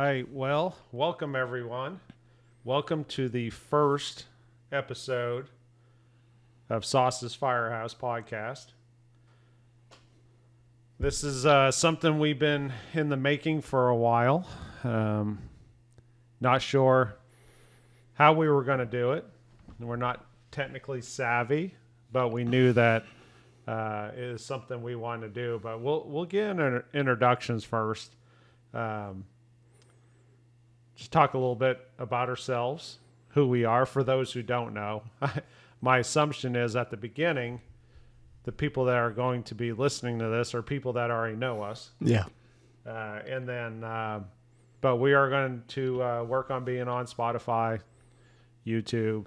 right. Well, welcome everyone. Welcome to the first episode of Sauce's Firehouse podcast. This is something we've been in the making for a while. Not sure how we were going to do it. We're not technically savvy, but we knew that it is something we want to do. But we'll get introductions first. Just talk a little bit about ourselves, who we are, for those who don't know. My assumption is at the beginning, the people that are going to be listening to this are people that already know us. Yeah. But we are going to work on being on Spotify, YouTube,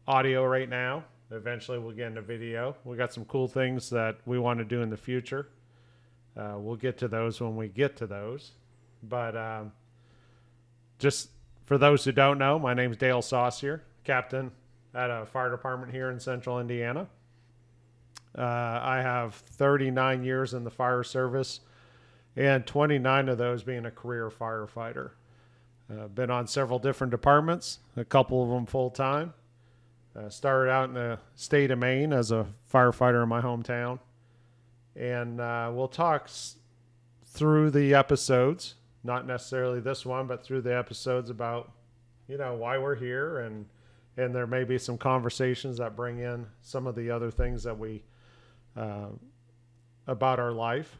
audio right now. Eventually we'll get into video. We got some cool things that we want to do in the future. We'll get to those when we get to those. But just for those who don't know, my name's Dale Saucier, captain at a fire department here in central Indiana. I have 39 years in the fire service and 29 of those being a career firefighter. Been on several different departments, a couple of them full-time. Started out in the state of Maine as a firefighter in my hometown. And we'll talk through the episodes, not necessarily this one, but through the episodes about, why we're here. And there may be some conversations that bring in some of the other things that we, about our life.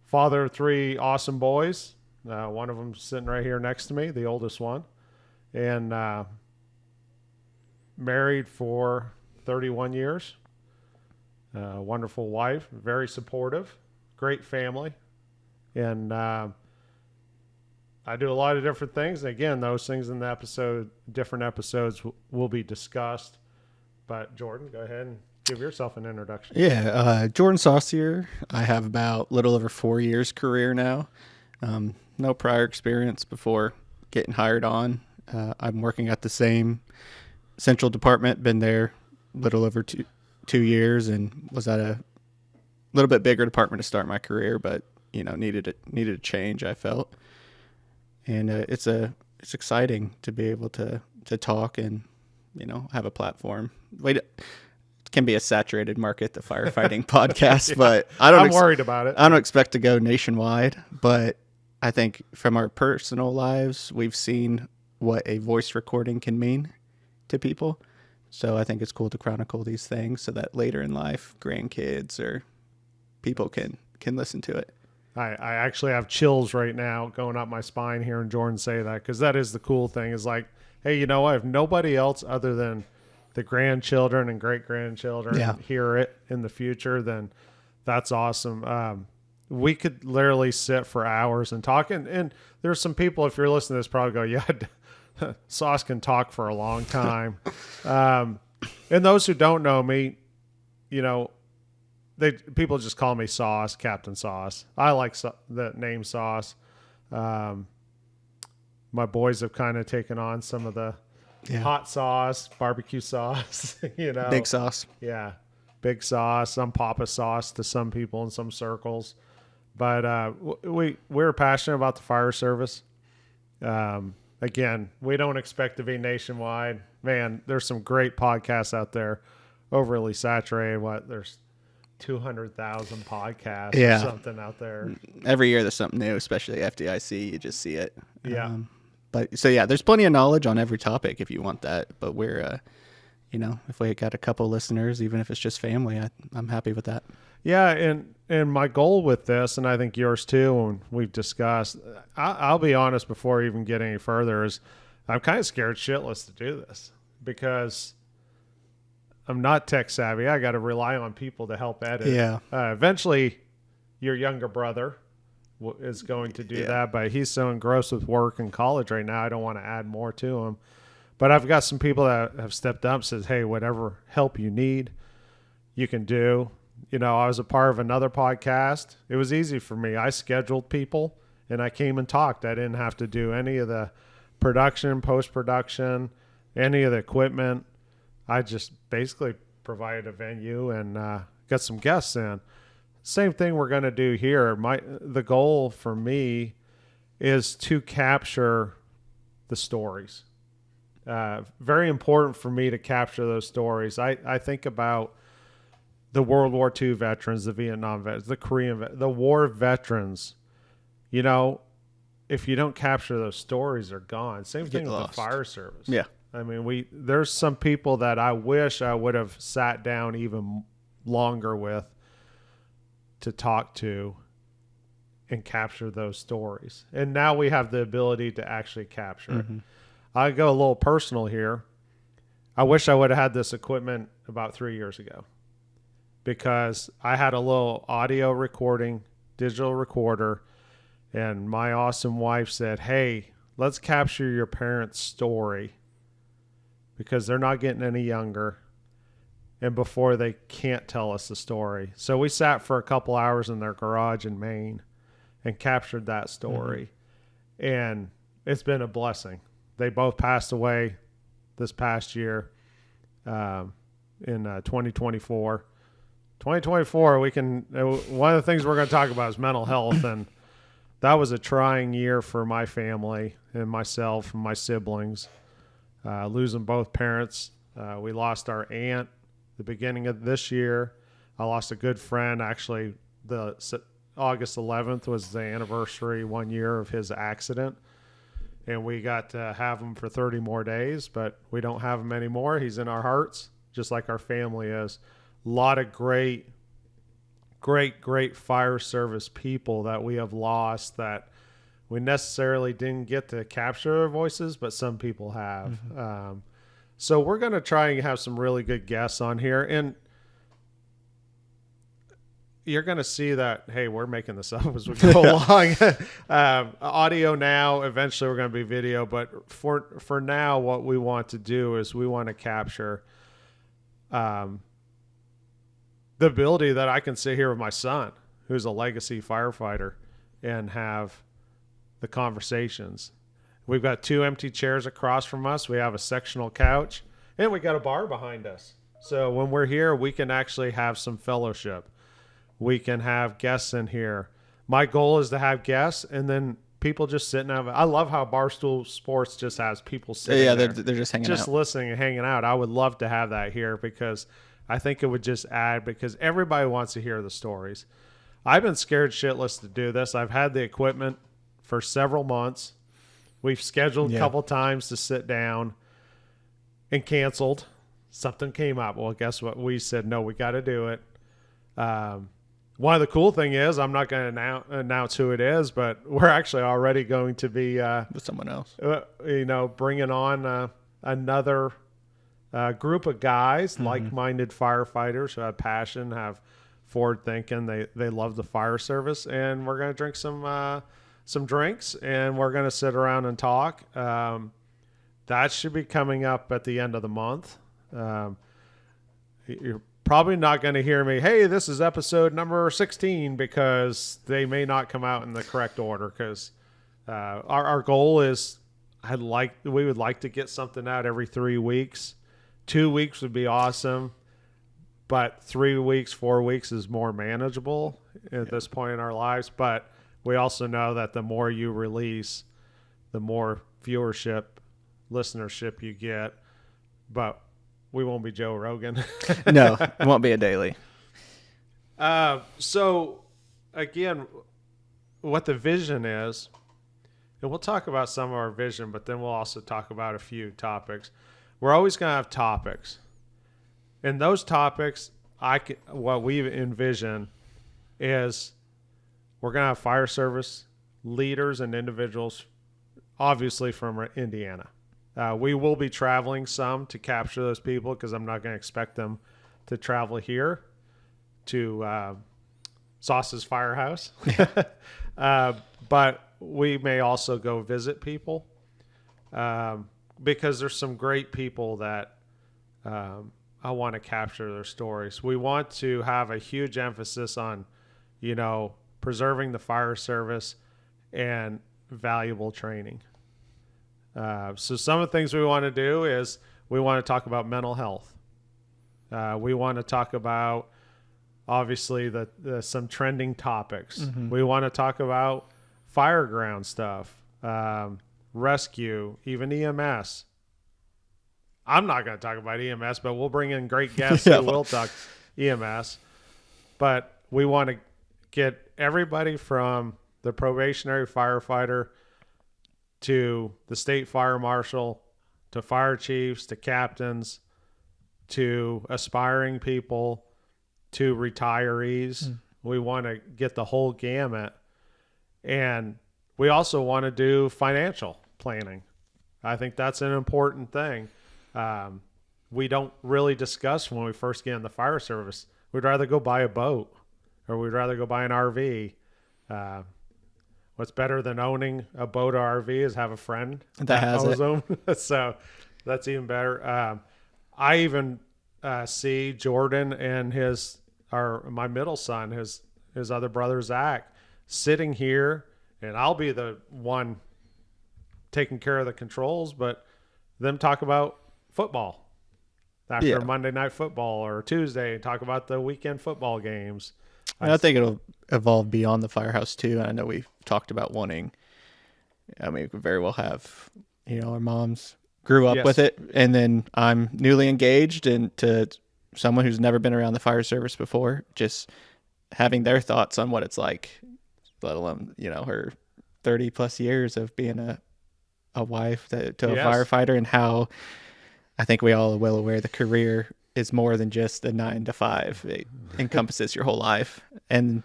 Father of three awesome boys. One of them sitting right here next to me, the oldest one. And married for 31 years. Wonderful wife, very supportive, great family. And I do a lot of different things. Again, those things in the different episodes will be discussed. But Jordan, go ahead and give yourself an introduction. Yeah, Jordan Saucier. I have about a little over 4 years career now. No prior experience before getting hired on. I'm working at the same central department, been there a little over two years, and was at a little bit bigger department to start my career, but needed a change, I felt. And it's exciting to be able to talk and have a platform. It can be a saturated market, the firefighting podcast, yeah. But I'm worried about it. I don't expect to go nationwide, but I think from our personal lives, we've seen what a voice recording can mean to people. So I think it's cool to chronicle these things so that later in life, grandkids or people can listen to it. I actually have chills right now going up my spine hearing Jordan say that, because that is the cool thing, is like, hey, if nobody else other than the grandchildren and great-grandchildren hear it in the future, then that's awesome. We could literally sit for hours and talk. And there's some people, if you're listening to this, probably go, yeah, Sauce can talk for a long time. And those who don't know me, people just call me Sauce, Captain Sauce. I like the name Sauce. My boys have kind of taken on some of the hot sauce, barbecue sauce, Big sauce. Yeah, big sauce, some Papa sauce to some people in some circles. But we're passionate about the fire service. Again, we don't expect to be nationwide. Man, there's some great podcasts out there, overly saturated. There's 200,000 podcasts or something out there. Every year there's something new, especially FDIC. You just see it. Yeah. There's plenty of knowledge on every topic if you want that. But we're, if we got a couple listeners, even if it's just family, I'm happy with that. Yeah, and my goal with this, and I think yours too, and we've discussed, I'll be honest before I even get any further, is I'm kind of scared shitless to do this because I'm not tech savvy. I got to rely on people to help edit. Yeah. Eventually, your younger brother is going to do that, but he's so engrossed with work in college right now, I don't want to add more to him. But I've got some people that have stepped up and says, hey, whatever help you need, you can do. I was a part of another podcast. It was easy for me. I scheduled people and I came and talked. I didn't have to do any of the production, post-production, any of the equipment. I just basically provided a venue and got some guests in. same thing we're going to do here. The goal for me is to capture the stories. Very important for me to capture those stories. I think about the World War II veterans, the Vietnam veterans, the Korean, the war veterans. You know, if you don't capture those stories, they're gone. Same thing with the fire service. Yeah. I mean, there's some people that I wish I would have sat down even longer with to talk to and capture those stories. And now we have the ability to actually capture it. I go a little personal here. I wish I would have had this equipment about 3 years ago, because I had a little audio recording, digital recorder, and my awesome wife said, hey, let's capture your parents' story, because they're not getting any younger, and before they can't tell us the story. So we sat for a couple hours in their garage in Maine and captured that story. And it's been a blessing. They both passed away this past year in 2024. 2024, one of the things we're going to talk about is mental health. And that was a trying year for my family and myself and my siblings, losing both parents. We lost our aunt the beginning of this year. I lost a good friend. Actually, August 11th was the anniversary 1 year of his accident. And we got to have him for 30 more days, but we don't have him anymore. He's in our hearts, just like our family is. A lot of great fire service people that we have lost that we necessarily didn't get to capture their voices, but some people have. So we're going to try and have some really good guests on here. And you're going to see that, hey, we're making this up as we go along. Audio now, eventually we're going to be video. But for now, what we want to do is we want to capture the ability that I can sit here with my son, who's a legacy firefighter, and have the conversations. We've got 2 empty chairs across from us. We have a sectional couch, and we got a bar behind us. So when we're here, we can actually have some fellowship. We can have guests in here. My goal is to have guests, and then people just sitting out. I love how Barstool Sports just has people sitting there. They're just hanging out. Just listening and hanging out. I would love to have that here, because I think it would just add, because everybody wants to hear the stories. I've been scared shitless to do this. I've had the equipment for several months. We've scheduled a couple times to sit down and canceled. Something came up. Well, guess what? We said, no, we got to do it. One of the cool thing is, I'm not going to announce who it is, but we're actually already going to be with someone else. Bringing on another group of guys, like-minded firefighters who have passion, have forward thinking. They love the fire service, and we're going to drink some drinks, and we're going to sit around and talk. That should be coming up at the end of the month. You're probably not going to hear me, hey, this is episode number 16, because they may not come out in the correct order, because our goal is we would like to get something out every 3 weeks. 2 weeks would be awesome, but 3 weeks, 4 weeks is more manageable at this point in our lives. But we also know that the more you release, the more viewership, listenership you get. But we won't be Joe Rogan. No, it won't be a daily. So, again, what the vision is, and we'll talk about some of our vision, but then we'll also talk about a few topics. We're always going to have topics. And those topics, what we envision is we're going to have fire service leaders and individuals, obviously from Indiana. We will be traveling some to capture those people, because I'm not going to expect them to travel here to Sauce's Firehouse. But we may also go visit people, because there's some great people that I want to capture their stories. We want to have a huge emphasis on, preserving the fire service and valuable training. So some of the things we want to do is we want to talk about mental health. We want to talk about obviously some trending topics. We want to talk about fireground stuff, rescue, even EMS. I'm not going to talk about EMS, but we'll bring in great guests who will talk EMS. But we want to get everybody from the probationary firefighter to the state fire marshal to fire chiefs to captains to aspiring people to retirees. We want to get the whole gamut. And we also want to do financial planning. I think that's an important thing. We don't really discuss when we first get in the fire service. We'd rather go buy a boat or we'd rather go buy an RV. What's better than owning a boat or RV is have a friend that has owns them. So that's even better. I even see Jordan and my middle son, his other brother, Zach, sitting here, and I'll be the one taking care of the controls, but them talk about football after Monday Night Football or Tuesday and talk about the weekend football games. I think it'll evolve beyond the Firehouse too. And I know we've talked about wanting, we could very well have, our moms grew up with it, and then I'm newly engaged, and to someone who's never been around the fire service before, just having their thoughts on what it's like, let alone, her 30 plus years of being a wife to a firefighter, and how I think we all are well aware the career is more than just a 9 to 5. It encompasses your whole life. And,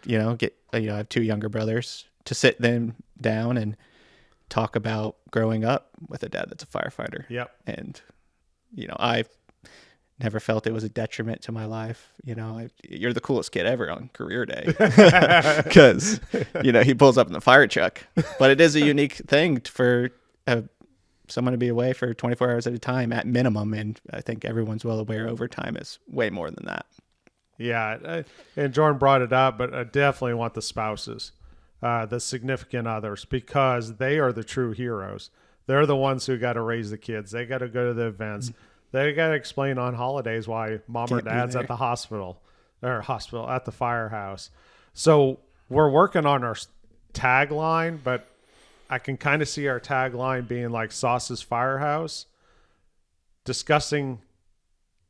I have 2 younger brothers, to sit them down and talk about growing up with a dad that's a firefighter. Yep. And, I never felt it was a detriment to my life. You're the coolest kid ever on career day because, he pulls up in the fire truck. But it is a unique thing for someone to be away for 24 hours at a time at minimum. And I think everyone's well aware overtime is way more than that. Yeah. And Jordan brought it up, but I definitely want the spouses, the significant others, because they are the true heroes. They're the ones who got to raise the kids. They got to go to the events. They got to explain on holidays why mom or dad's at the hospital at the firehouse. So we're working on our tagline, but I can kind of see our tagline being like Sauce's Firehouse, discussing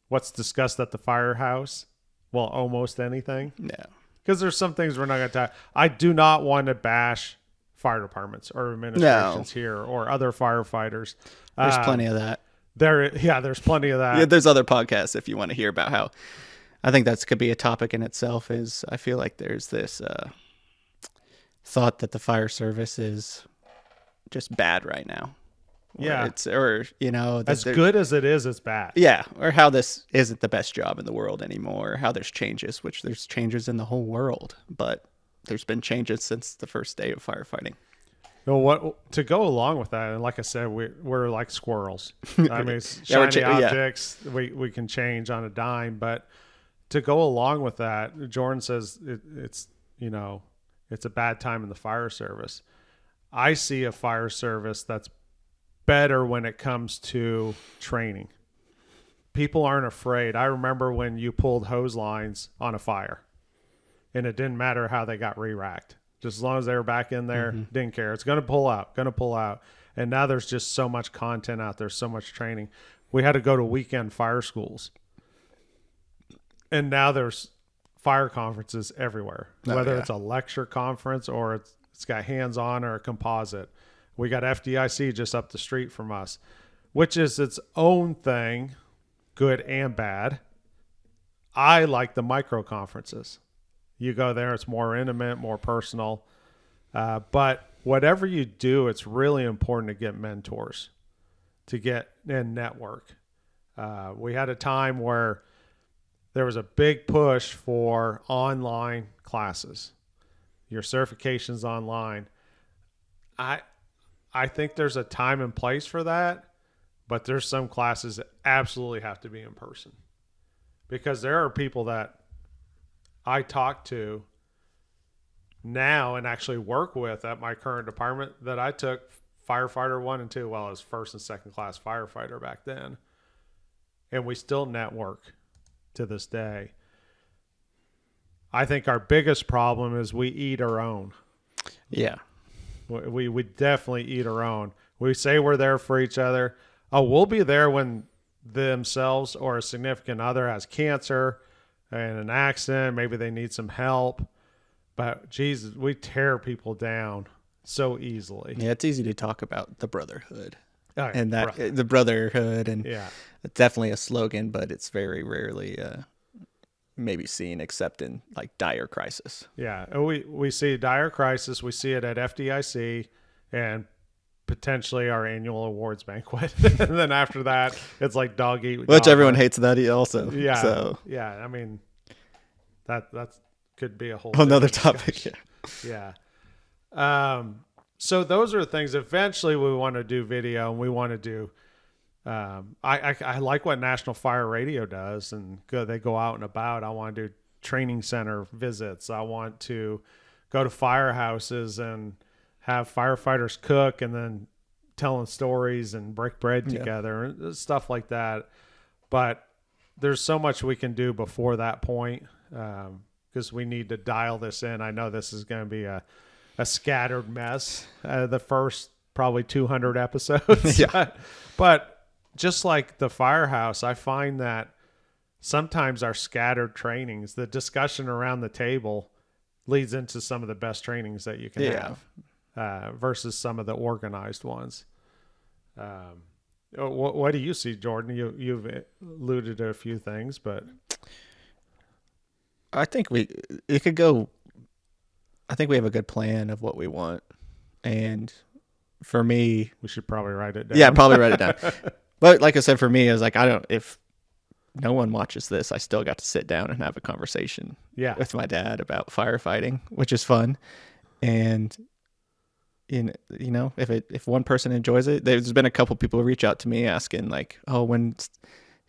what's discussed at the firehouse. Well, almost anything. Yeah. Because there's some things we're not going to talk. I do not want to bash fire departments or administrations here or other firefighters. There's plenty of that. There's plenty of that. Yeah, there's other podcasts if you want to hear about how. I think that's could be a topic in itself. Is I feel like there's this thought that the fire service is just bad right now. As good as it is, it's bad. Yeah, or how this isn't the best job in the world anymore. Or how there's changes, which there's changes in the whole world, but there's been changes since the first day of firefighting. Well, to go along with that, and like I said, we're like squirrels. I mean, it's shiny objects we can change on a dime, but to go along with that, Jordan says it's a bad time in the fire service. I see a fire service that's better when it comes to training. People aren't afraid. I remember when you pulled hose lines on a fire, and it didn't matter how they got re-racked. Just as long as they were back in there, didn't care. It's going to pull out. And now there's just so much content out there, so much training. We had to go to weekend fire schools. And now there's fire conferences everywhere, whether it's a lecture conference or it's got hands-on or a composite. We got FDIC just up the street from us, which is its own thing, good and bad. I like the micro conferences. You go there, it's more intimate, more personal. But whatever you do, it's really important to get mentors, to get and network. We had a time where there was a big push for online classes. Your certification's online. I think there's a time and place for that, but there's some classes that absolutely have to be in person, because there are people that I talk to now and actually work with at my current department that I took firefighter 1 and 2. Well, I was first and second class firefighter back then. And we still network to this day. I think our biggest problem is we eat our own. Yeah. We definitely eat our own. We say we're there for each other. Oh, we'll be there when themselves or a significant other has cancer and an accident. Maybe they need some help. But Jesus, we tear people down so easily. Yeah, it's easy to talk about the brotherhood. Oh, yeah, And that the brotherhood, and yeah, it's definitely a slogan, but it's very rarely maybe seen except in like dire crisis. yeah. And we see dire crisis. We see it at FDIC and potentially our annual awards banquet. And then after that, it's like dog eat. Which dog everyone hunt. hates that also. Yeah. So Yeah. I mean, that's could be a whole another different topic. discussion. Yeah. So those are things. Eventually, we want to do video, and we want to do. I like what National Fire Radio does, and they go out and about. I want to do training center visits. I want to go to firehouses and have firefighters cook, and then telling stories and break bread together and stuff like that. But there's so much we can do before that point, because we need to dial this in. I know this is going to be a scattered mess, the first probably 200 episodes. Yeah. But just like the Firehouse, I find that sometimes our scattered trainings, the discussion around the table leads into some of the best trainings that you can have, versus some of the organized ones. What do you see, Jordan? You've alluded to a few things, but I think we have a good plan of what we want. And for me, we should probably write it down. Yeah, probably write it down. But like I said, for me, I was like, if no one watches this, I still got to sit down and have a conversation with my dad about firefighting, which is fun. And if one person enjoys it, there's been a couple people reach out to me asking like, oh, when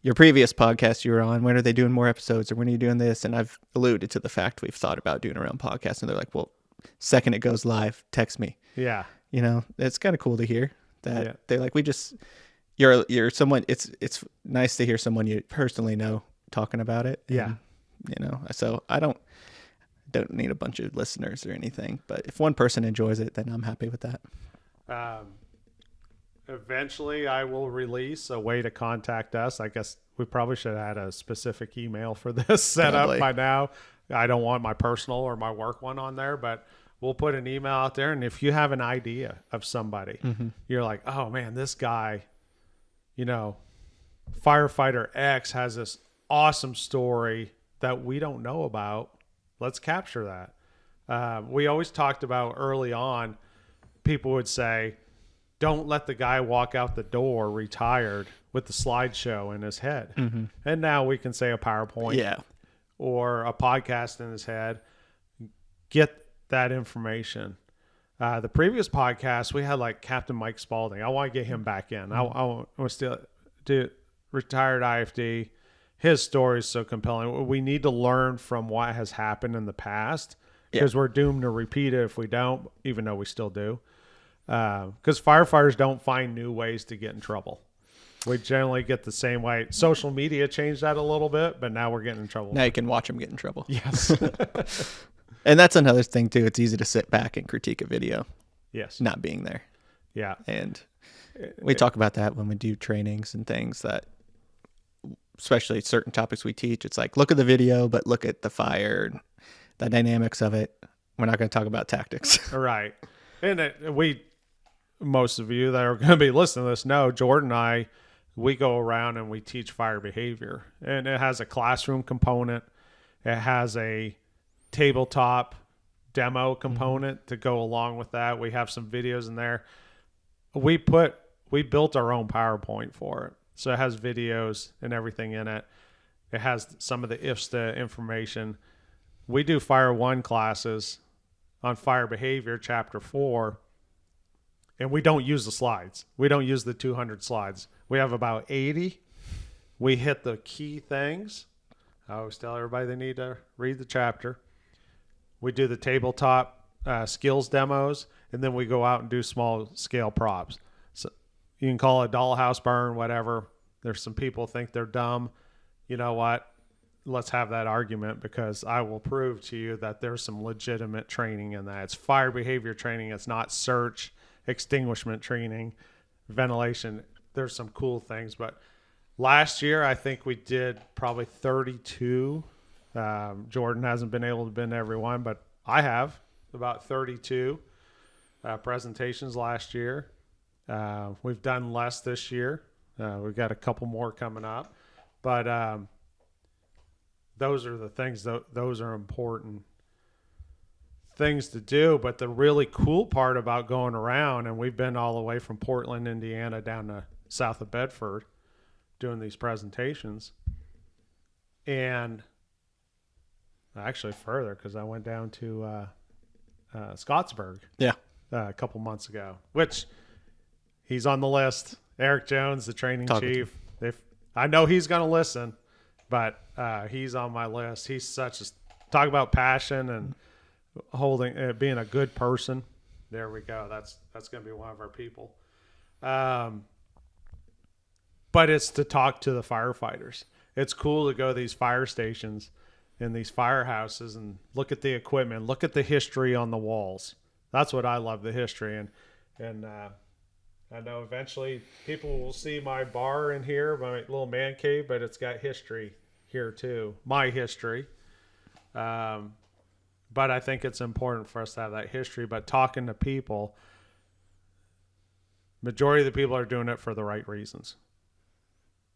your previous podcast you were on, when are they doing more episodes, or when are you doing this? And I've alluded to the fact we've thought about doing our own podcast, and they're like, well, second it goes live, text me. Yeah. It's kind of cool to hear that they're like, you're someone, it's nice to hear someone you personally know talking about it. Yeah. And, so I don't need a bunch of listeners or anything, but if one person enjoys it, then I'm happy with that. Eventually I will release a way to contact us. I guess we probably should have had a specific email for this set up by now. I don't want my personal or my work one on there, but we'll put an email out there. And if you have an idea of somebody, you're like, oh man, this guy, firefighter X has this awesome story that we don't know about. Let's capture that. We always talked about early on, people would say, don't let the guy walk out the door retired with the slideshow in his head. Mm-hmm. And now we can say a PowerPoint or a podcast in his head. Get that information. The previous podcast, we had like Captain Mike Spaulding. I want to get him back in. I want to still do retired IFD. His story is so compelling. We need to learn from what has happened in the past, because we're doomed to repeat it if we don't, even though we still do. Because firefighters don't find new ways to get in trouble. We generally get the same way. Social media changed that a little bit, but now we're getting in trouble. Now you can watch them get in trouble. Yes. And that's another thing too. It's easy to sit back and critique a video. Yes. Not being there. Yeah. And we talk about that when we do trainings and things, that especially certain topics we teach. It's like, look at the video, but look at the fire, the dynamics of it. We're not going to talk about tactics. Right. And most of you that are going to be listening to this know, Jordan and I, we go around and we teach fire behavior. And it has a classroom component. It has a tabletop demo component to go along with that. We have some videos in there. We built our own PowerPoint for it. So it has videos and everything in it. It has some of the IFSTA information. We do Fire 1 classes on fire behavior, chapter 4, and we don't use the slides. We don't use the 200 slides. We have about 80. We hit the key things. I always tell everybody they need to read the chapter. We do the tabletop skills demos, and then we go out and do small scale props. So you can call it a dollhouse burn, whatever. There's some people think they're dumb. You know what? let's have that argument, because I will prove to you that there's some legitimate training in that. It's fire behavior training. It's not search, extinguishment training, ventilation. There's some cool things. But last year, I think we did probably 32. Jordan hasn't been able to been every one, but I have about 32 presentations last year. We've done less this year. We've got a couple more coming up, but those are the things. Those are important things to do. But the really cool part about going around, and we've been all the way from Portland, Indiana, down to south of Bedford, doing these presentations, and actually further, because I went down to Scottsburg, a couple months ago, which he's on the list. Eric Jones, the training chief. I know he's going to listen, but he's on my list. He's such a talk about passion and being a good person. There we go. That's going to be one of our people. But it's to talk to the firefighters. It's cool to go to these fire stations and these firehouses and look at the equipment, look at the history on the walls. That's what I love, the history. And I know eventually people will see my bar in here, my little man cave, but it's got history here too, my history. But I think it's important for us to have that history. But talking to people, majority of the people are doing it for the right reasons.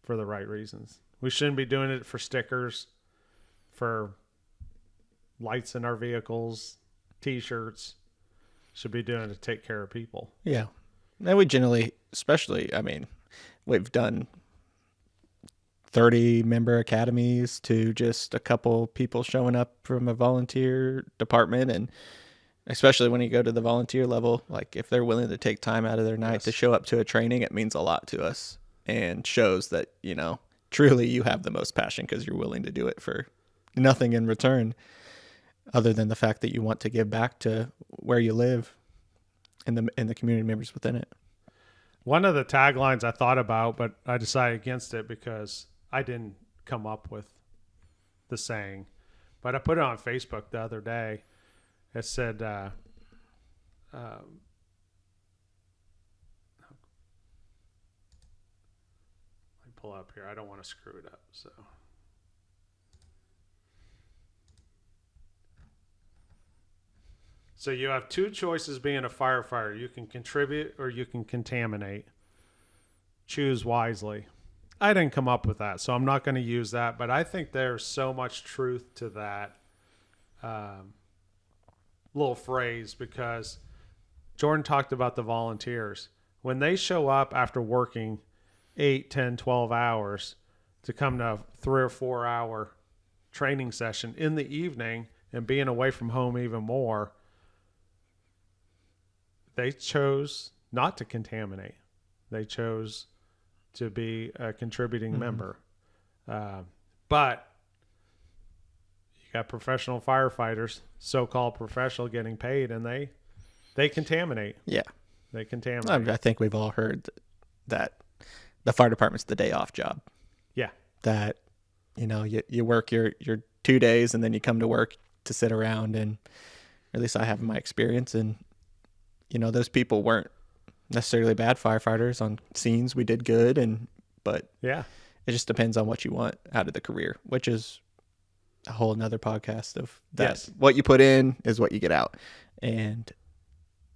For the right reasons. We shouldn't be doing it for stickers, for lights in our vehicles, T-shirts. Should be doing it to take care of people. Yeah. And we generally, especially, I mean, we've done 30 member academies to just a couple people showing up from a volunteer department. And especially when you go to the volunteer level, like if they're willing to take time out of their night to show up to a training, it means a lot to us and shows that, you know, truly you have the most passion because you're willing to do it for nothing in return other than the fact that you want to give back to where you live and the community members within it. One of the taglines I thought about, but I decided against it because I didn't come up with the saying, but I put it on Facebook the other day. It said, let me pull up here. I don't want to screw it up. So you have two choices being a firefighter. You can contribute or you can contaminate. Choose wisely. I didn't come up with that, so I'm not going to use that. But I think there's so much truth to that little phrase, because Jordan talked about the volunteers. When they show up after working 8, 10, 12 hours to come to a 3 or 4 hour training session in the evening and being away from home even more, they chose not to contaminate. They chose to be a contributing member. But you got professional firefighters, so-called professional, getting paid, and they contaminate. Yeah. They contaminate. I think we've all heard that the fire department's the day off job. Yeah. That, you know, you work your 2 days and then you come to work to sit around, and at least I have in my experience, and you know, those people weren't necessarily bad firefighters on scenes. We did good, but yeah, it just depends on what you want out of the career, which is a whole nother podcast of that. Yes. What you put in is what you get out. And,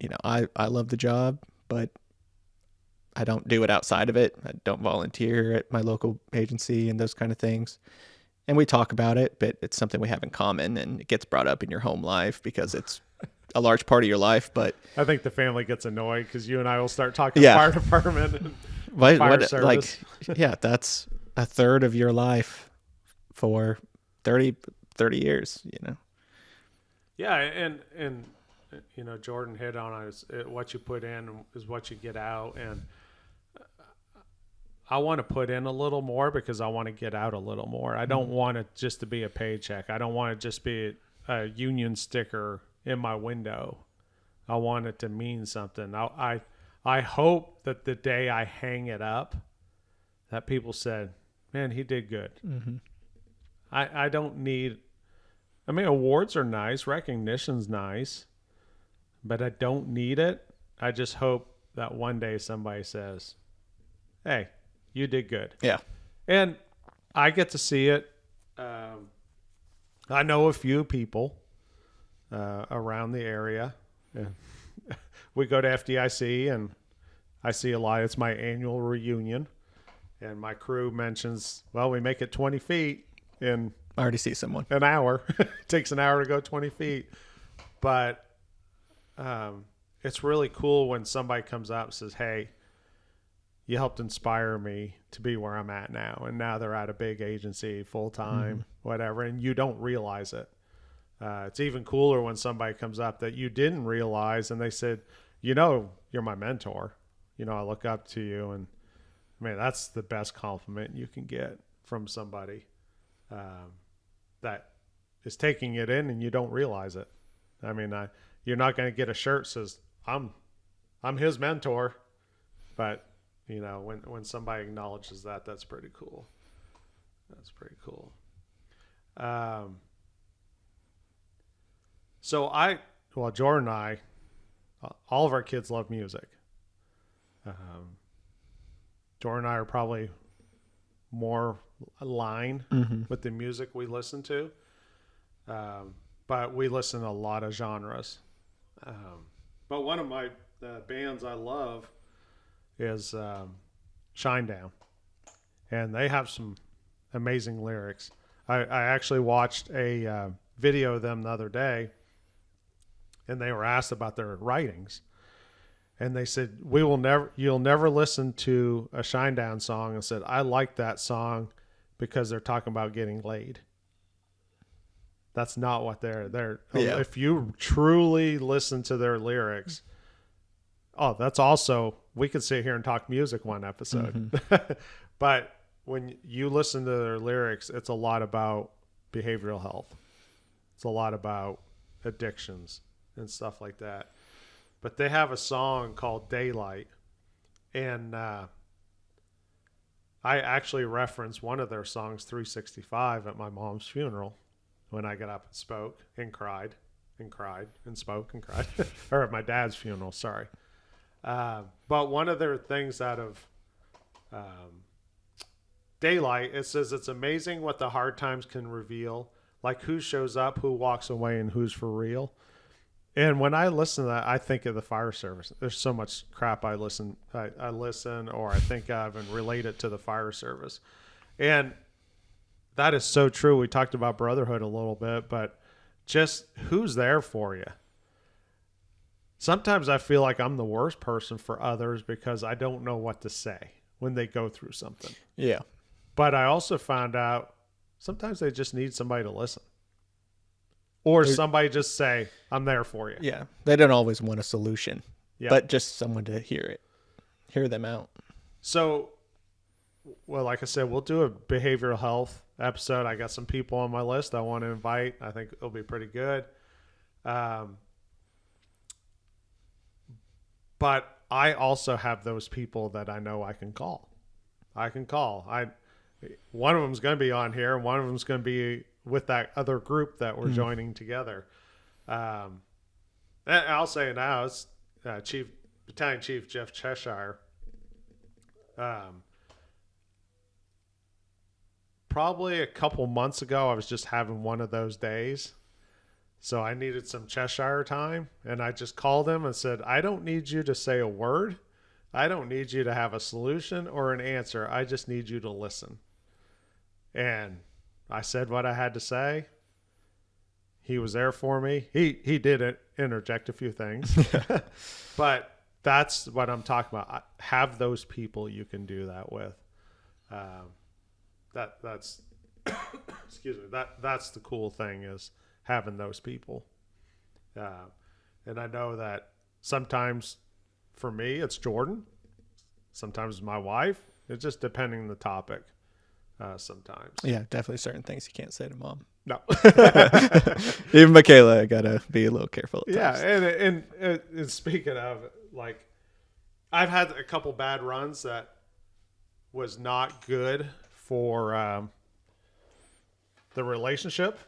you know, I love the job, but I don't do it outside of it. I don't volunteer at my local agency and those kind of things. And we talk about it, but it's something we have in common, and it gets brought up in your home life because it's a large part of your life. But I think the family gets annoyed because you and I will start talking fire department and fire service. That's a third of your life for 30 years, you know? Yeah. And you know, Jordan hit on it. What you put in is what you get out. And I want to put in a little more because I want to get out a little more. I don't want it just to be a paycheck. I don't want it just be a union sticker in my window. I want it to mean something. I hope that the day I hang it up, that people said, "Man, he did good." I don't need. I mean, awards are nice, recognition's nice, but I don't need it. I just hope that one day somebody says, "Hey, you did good." Yeah. And I get to see it. I know a few people around the area. And we go to FDIC, and I see a lot. It's my annual reunion, and my crew mentions, "Well, we make it 20 feet in I already see someone. an hour." It takes an hour to go 20 feet. But it's really cool when somebody comes up and says, "Hey, you helped inspire me to be where I'm at now." And now they're at a big agency, full-time, whatever, and you don't realize it. It's even cooler when somebody comes up that you didn't realize, and they said, "You're my mentor. I look up to you." And man, that's the best compliment you can get from somebody that is taking it in and you don't realize it. I mean, you're not going to get a shirt that says, I'm his mentor, but when somebody acknowledges that, that's pretty cool. That's pretty cool. So Jordan and I, all of our kids love music. Jordan and I are probably more aligned with the music we listen to. But we listen to a lot of genres. But one of my bands I love is Shinedown. And they have some amazing lyrics. I actually watched a video of them the other day, and they were asked about their writings. And they said, you'll never listen to a Shinedown song and said, "I like that song because they're talking about getting laid." That's not what they're. Yeah. If you truly listen to their lyrics, that's also, we could sit here and talk music one episode. But when you listen to their lyrics, it's a lot about behavioral health. It's a lot about addictions and stuff like that. But they have a song called Daylight. And I actually referenced one of their songs, 365, at my mom's funeral when I got up and spoke and cried and cried and spoke and cried. Or at my dad's funeral, sorry. But one of their things out of Daylight, it says, "It's amazing what the hard times can reveal, like who shows up, who walks away, and who's for real." And when I listen to that, I think of the fire service. There's so much crap I listen or I think of and relate it to the fire service. And that is so true. We talked about brotherhood a little bit, but just who's there for you. Sometimes I feel like I'm the worst person for others because I don't know what to say when they go through something. Yeah. But I also found out sometimes they just need somebody to listen. Or somebody just say, "I'm there for you." Yeah. They don't always want a solution, Yeah. but just someone to hear them out. So, well, like I said, we'll do a behavioral health episode. I got some people on my list I want to invite. I think it'll be pretty good. But I also have those people that I know I can call. One of them's going to be on here, and one of them's going to be with that other group that we're joining together. And I'll say it now, it's Battalion Chief Jeff Cheshire. Probably a couple months ago, I was just having one of those days. So I needed some Cheshire time, and I just called him and said, "I don't need you to say a word. I don't need you to have a solution or an answer. I just need you to listen." And I said what I had to say. He was there for me. He did interject a few things. But that's what I'm talking about. Have those people you can do that with. That's excuse me. That's the cool thing, is having those people. And I know that sometimes for me it's Jordan. Sometimes it's my wife. It's just depending on the topic. Sometimes. Yeah, definitely certain things you can't say to mom. No. Even Michaela, I gotta be a little careful at times. Yeah, and speaking of, like, I've had a couple bad runs that was not good for the relationship,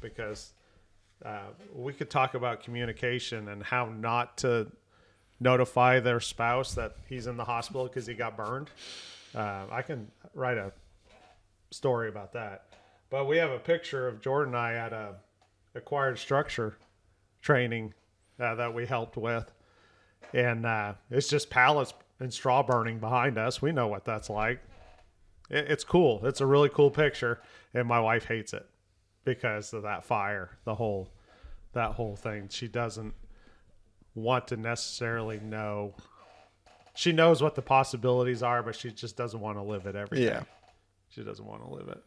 because we could talk about communication and how not to notify their spouse that he's in the hospital because he got burned. I can write a story about that. But we have a picture of Jordan and I at a acquired structure training that we helped with. And it's just pallets and straw burning behind us. We know what that's like. It's cool. It's a really cool picture. And my wife hates it because of that fire, that whole thing. She doesn't want to necessarily know. She knows what the possibilities are, but she just doesn't want to live it every day. Yeah. She doesn't want to live it.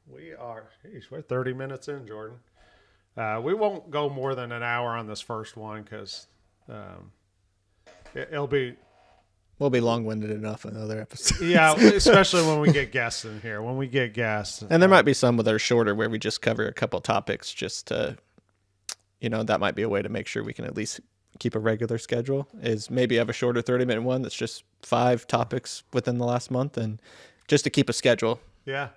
We're 30 minutes in, Jordan. We won't go more than an hour on this first one because we'll be long-winded enough in other episodes. Yeah, especially when we get guests in here. When we get guests. And there might be some that are shorter where we just cover a couple topics just to, that might be a way to make sure we can at least keep a regular schedule, is maybe have a shorter 30-minute one that's just 5 topics within the last month, and just to keep a schedule. Yeah.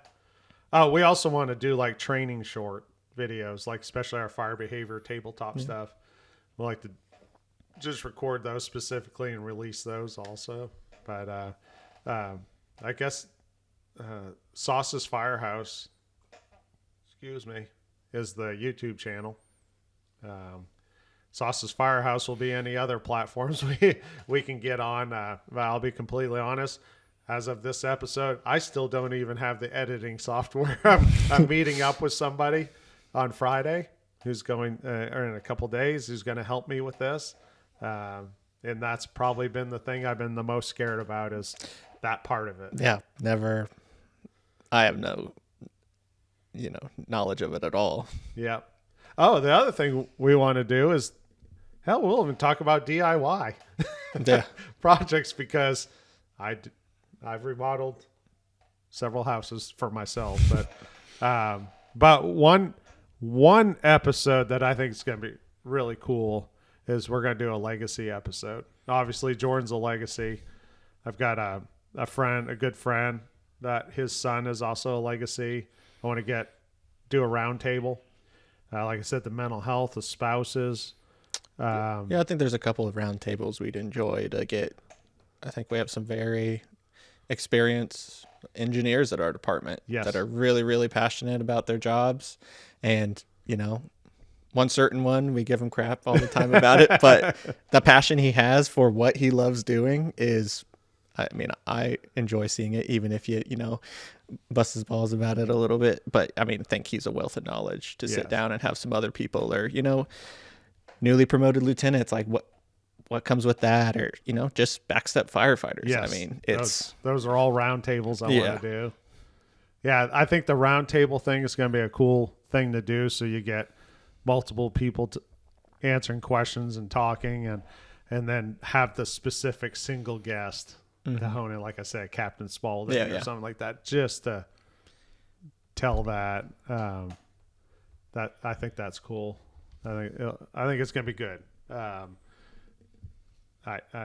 Oh, we also want to do like training short videos, like especially our fire behavior tabletop stuff. We like to just record those specifically and release those also. But I guess Sauce's Firehouse, is the YouTube channel. Sauce's Firehouse will be any other platforms we can get on. I'll be completely honest. As of this episode, I still don't even have the editing software. I'm meeting up with somebody on Friday who's going, or in a couple days, who's going to help me with this. And that's probably been the thing I've been the most scared about, is that part of it. Yeah, never. I have no, knowledge of it at all. Yeah. Oh, the other thing we want to do is, hell, we'll even talk about DIY projects, because I've remodeled several houses for myself, but one episode that I think is going to be really cool is we're going to do a legacy episode. Obviously, Jordan's a legacy. I've got a good friend that his son is also a legacy. I want to do a round table. Like I said, the mental health of spouses. I think there's a couple of round tables we'd enjoy to get. I think we have some very experienced engineers at our department that are really, really passionate about their jobs. And, one certain one, we give him crap all the time about it, but the passion he has for what he loves doing is, I enjoy seeing it, even if you bust his balls about it a little bit. But I think he's a wealth of knowledge to sit down and have some other people, or, newly promoted lieutenants, like what comes with that, or, just backstep firefighters. Yes. Those are all round tables I want to do. Yeah. I think the round table thing is going to be a cool thing to do. So you get multiple people answering questions and talking, and then have the specific single guest to hone in, like I said, Captain Spaulding or something like that, just to tell that. That I think that's cool. I think it's going to be good. I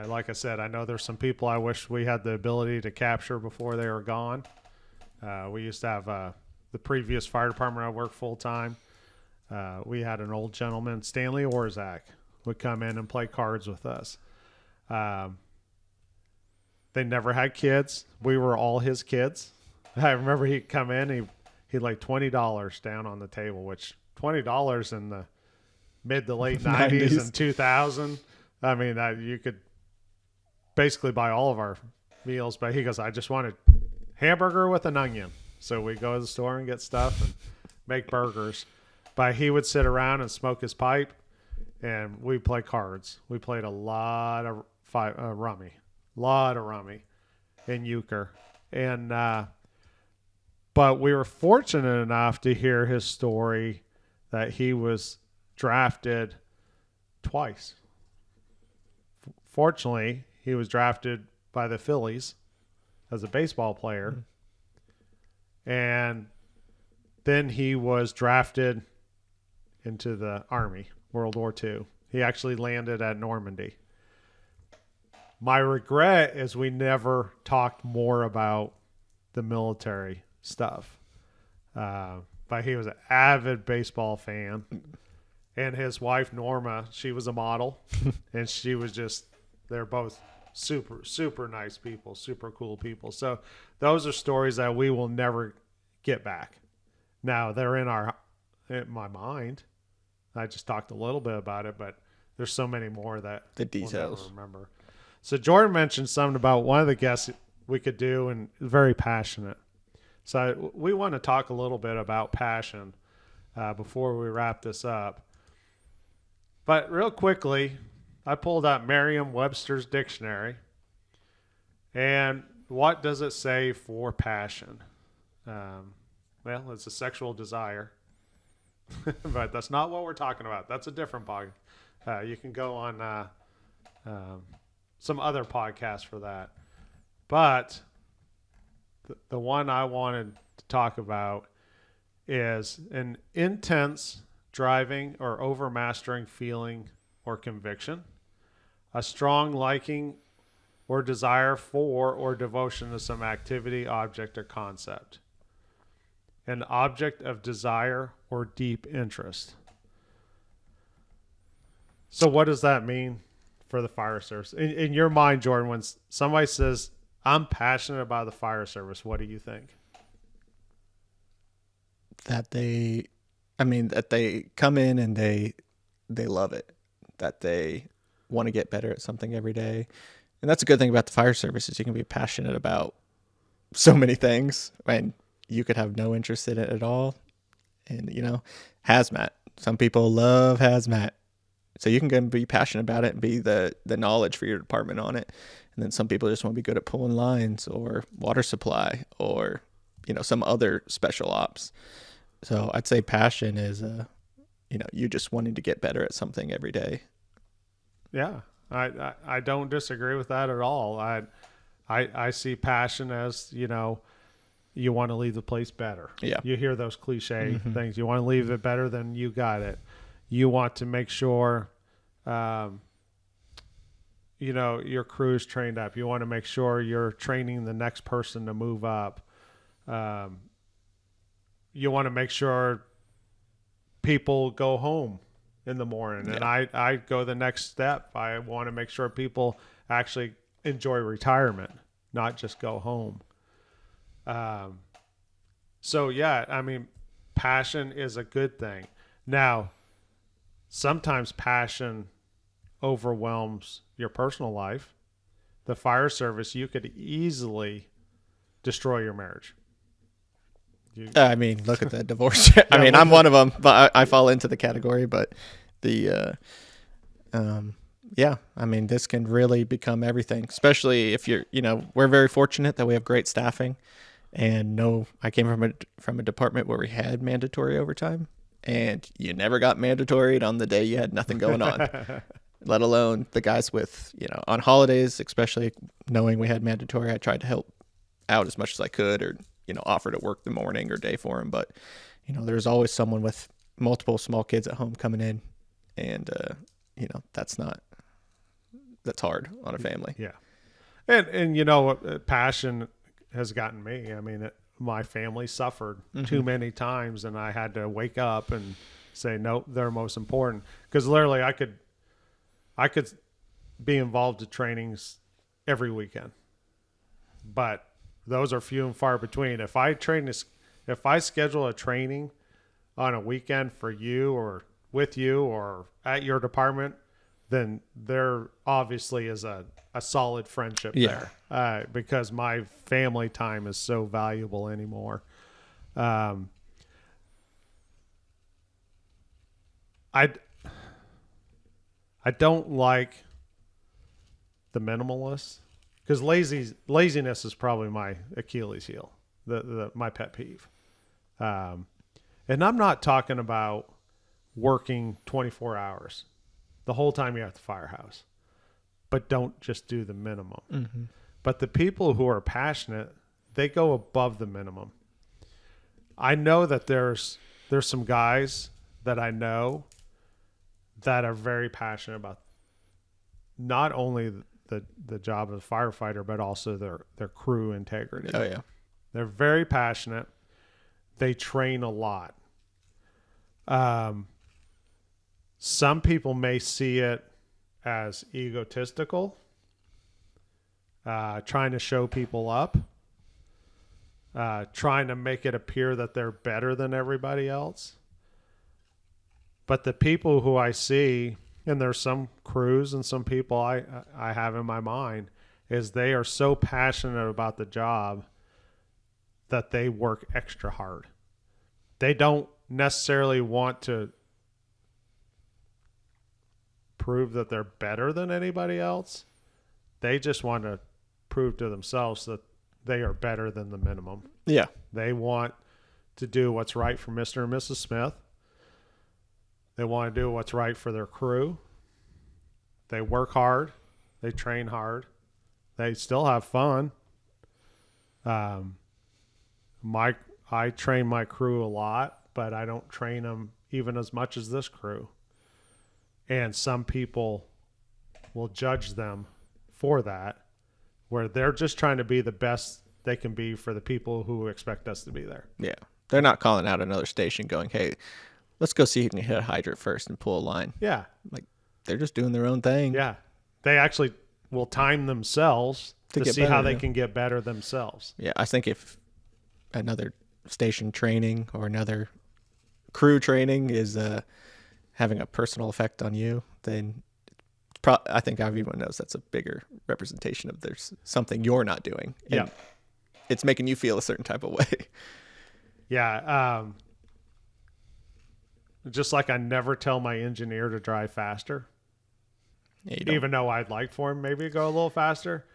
like I said, I know there's some people I wish we had the ability to capture before they were gone. We used to have the previous fire department I worked full time. We had an old gentleman, Stanley Orzak, would come in and play cards with us. They never had kids. We were all his kids. I remember he'd come in, he'd like $20 down on the table, which $20 in the mid to late 90s and 2000. You could basically buy all of our meals, but he goes, I just wanted hamburger with an onion. So we go to the store and get stuff and make burgers. But he would sit around and smoke his pipe, and we'd play cards. We played a lot of rummy in euchre. And, but we were fortunate enough to hear his story that he was drafted twice. Fortunately, he was drafted by the Phillies as a baseball player. And then he was drafted into the Army, World War II. He actually landed at Normandy. My regret is we never talked more about the military stuff. But he was an avid baseball fan. And his wife, Norma, she was a model. And she was just, they're both super, super nice people, super cool people. So those are stories that we will never get back. Now, they're in my mind. I just talked a little bit about it, but there's so many more that The details. we'll never remember. So Jordan mentioned something about one of the guests we could do, and very passionate. So we want to talk a little bit about passion before we wrap this up. But real quickly, I pulled out Merriam-Webster's dictionary. And what does it say for passion? Well, it's a sexual desire. But that's not what we're talking about. That's a different podcast. You can go on some other podcasts for that. But the one I wanted to talk about is an intense driving or overmastering feeling or conviction, a strong liking or desire for or devotion to some activity, object, or concept, an object of desire or deep interest. So what does that mean for the fire service? In your mind, Jordan, when somebody says, I'm passionate about the fire service, what do you think? That they come in and they love it, that they want to get better at something every day. And that's a good thing about the fire service is you can be passionate about so many things and you could have no interest in it at all. And, hazmat. Some people love hazmat. So you can go and be passionate about it and be the knowledge for your department on it. And then some people just want to be good at pulling lines or water supply or, some other special ops. So I'd say passion is, you just wanting to get better at something every day. Yeah, I don't disagree with that at all. I see passion as, you want to leave the place better. Yeah. You hear those cliche things. You want to leave it better than you got it. You want to make sure, your crew's trained up. You want to make sure you're training the next person to move up. You want to make sure people go home in the morning. Yeah. And I go the next step. I want to make sure people actually enjoy retirement, not just go home. So yeah, passion is a good thing. Now, sometimes passion overwhelms your personal life. The fire service, you could easily destroy your marriage. Look at the divorce. I'm one of them, but I fall into the category. But this can really become everything, especially if we're very fortunate that we have great staffing. And I came from a department where we had mandatory overtime, and you never got mandatory on the day you had nothing going on, let alone the guys with, on holidays, especially knowing we had mandatory. I tried to help out as much as I could or, offer to work the morning or day for them. But, there's always someone with multiple small kids at home coming in, and, that's hard on a family. Yeah. And passion has gotten me. My family suffered too many times, and I had to wake up and say, nope, they're most important. Because literally I could be involved in trainings every weekend, but those are few and far between. If I schedule a training on a weekend for you or with you or at your department, then there obviously is a solid friendship there, because my family time is so valuable anymore. I don't like the minimalists, because laziness is probably my Achilles heel, my pet peeve. And I'm not talking about working 24 hours the whole time you're at the firehouse, but don't just do the minimum. Mm-hmm. But the people who are passionate, they go above the minimum. I know that there's some guys that I know that are very passionate about not only the job of a firefighter, but also their crew integrity. Oh yeah. They're very passionate. They train a lot. Some people may see it as egotistical, trying to show people up, trying to make it appear that they're better than everybody else. But the people who I see, and there's some crews and some people I have in my mind, is they are so passionate about the job that they work extra hard. They don't necessarily want to prove that they're better than anybody else. They just want to prove to themselves that they are better than the minimum. Yeah. They want to do what's right for Mr. and Mrs. Smith. They want to do what's right for their crew. They work hard. They train hard. They still have fun. I train my crew a lot, but I don't train them even as much as this crew. And some people will judge them for that, where they're just trying to be the best they can be for the people who expect us to be there. Yeah. They're not calling out another station going, hey, let's go see who can hit a hydrant first and pull a line. Yeah. Like, they're just doing their own thing. Yeah. They actually will time themselves to see better, how they can get better themselves. Yeah. I think if another station training or another crew training is having a personal effect on you, then I think everyone knows that's a bigger representation of there's something you're not doing. Yeah. It's making you feel a certain type of way. Yeah. Just like I never tell my engineer to drive faster, even though I'd like for him maybe to go a little faster,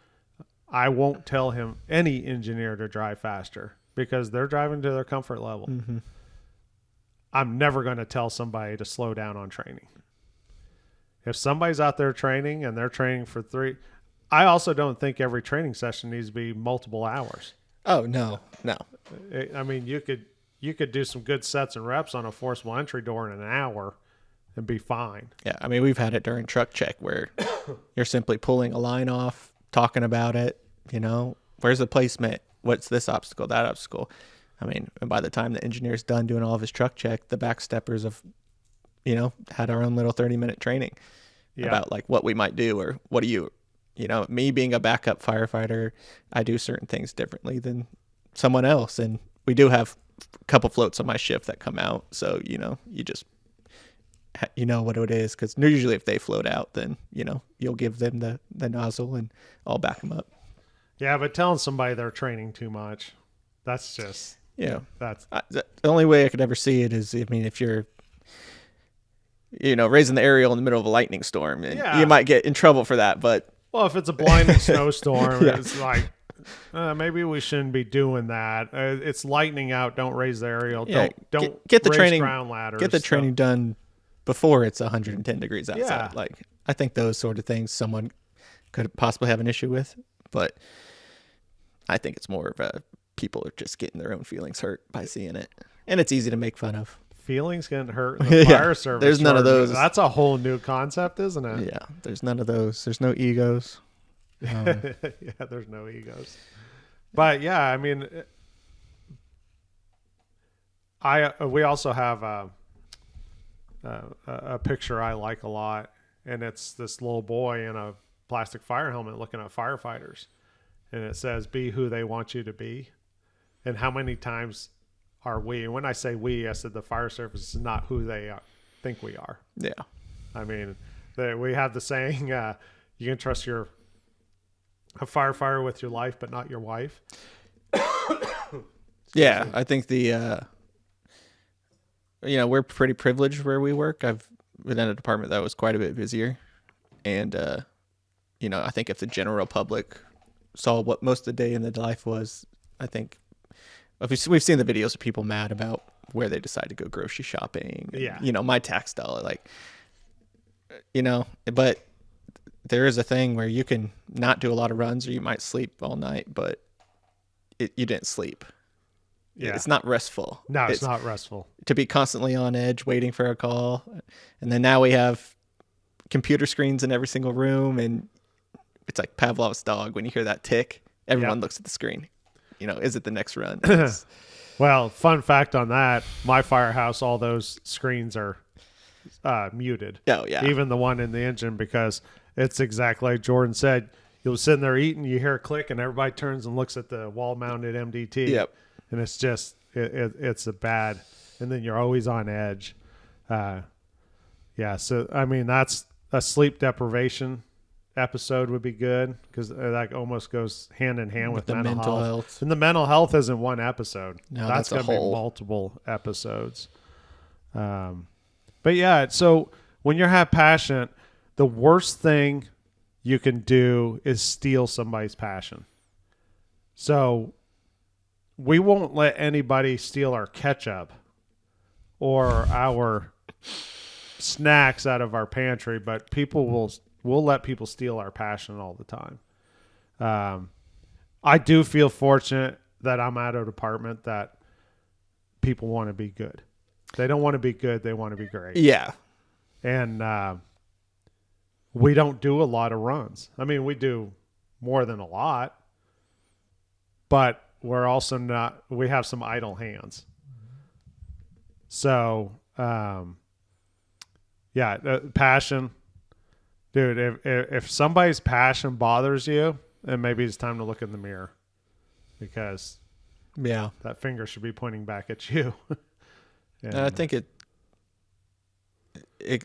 I won't tell him any engineer to drive faster because they're driving to their comfort level. Mm-hmm. I'm never going to tell somebody to slow down on training. If somebody's out there training and they're training for 3, I also don't think every training session needs to be multiple hours. Oh, no. I mean, you could do some good sets and reps on a forcible entry door in an hour and be fine. Yeah, I mean, we've had it during truck check where you're simply pulling a line off, talking about it, where's the placement? What's this obstacle, that obstacle? I mean, and by the time the engineer's done doing all of his truck check, the backsteppers have, had our own little 30-minute training about like what we might do or what do you, me being a backup firefighter, I do certain things differently than someone else. And we do have a couple floats on my shift that come out. So, you just, what it is. Because usually if they float out, then, you'll give them the nozzle and I'll back them up. Yeah, but telling somebody they're training too much, that's just... Yeah, the only way I could ever see it is, if you're, raising the aerial in the middle of a lightning storm, and you might get in trouble for that. But if it's a blinding snowstorm, it's like maybe we shouldn't be doing that. It's lightning out. Don't raise the aerial. Yeah, don't get the raise training ground ladders. Get the training done before it's 110 degrees outside. Yeah. Like I think those sort of things someone could possibly have an issue with, but I think it's more of a people are just getting their own feelings hurt by seeing it. And it's easy to make fun of. Feelings getting hurt in the fire service. There's none of those. That's a whole new concept, isn't it? Yeah, there's none of those. There's no egos. Yeah, there's no egos. But yeah, I mean, we also have a picture I like a lot, and it's this little boy in a plastic fire helmet looking at firefighters, and it says, "Be who they want you to be." And how many times are we? And when I say we, I said the fire service is not who they think we are. Yeah. I mean, we have the saying, you can trust a firefighter with your life, but not your wife. Yeah, I think we're pretty privileged where we work. I've been in a department that was quite a bit busier. And, I think if the general public saw what most of the day in the life was, I think we've seen the videos of people mad about where they decide to go grocery shopping. Yeah. My tax dollar, but there is a thing where you can not do a lot of runs or you might sleep all night, but you didn't sleep. Yeah. It's not restful. No, it's not restful. To be constantly on edge, waiting for a call. And then now we have computer screens in every single room, and it's like Pavlov's dog. When you hear that tick, everyone looks at the screen. Is it the next run? Well, fun fact on that, my Firehouse, all those screens are muted. Oh, yeah. Even the one in the engine, because it's exactly like Jordan said. You'll sitting there eating, you hear a click, and everybody turns and looks at the wall-mounted MDT. Yep. And it's just, it's a bad, and then you're always on edge. So, I mean, that's a sleep deprivation episode would be good, because that almost goes hand in hand with the mental health. And the mental health isn't one episode. No, that's going to be multiple episodes. But yeah, so when you have passion, the worst thing you can do is steal somebody's passion. So we won't let anybody steal our ketchup or our snacks out of our pantry, but we'll let people steal our passion all the time. I do feel fortunate that I'm at a department that people want to be good. They don't want to be good. They want to be great. Yeah. And we don't do a lot of runs. I mean, we do more than a lot, but we're also not, we have some idle hands. So, passion. Dude, if somebody's passion bothers you, then maybe it's time to look in the mirror, because that finger should be pointing back at you. And I think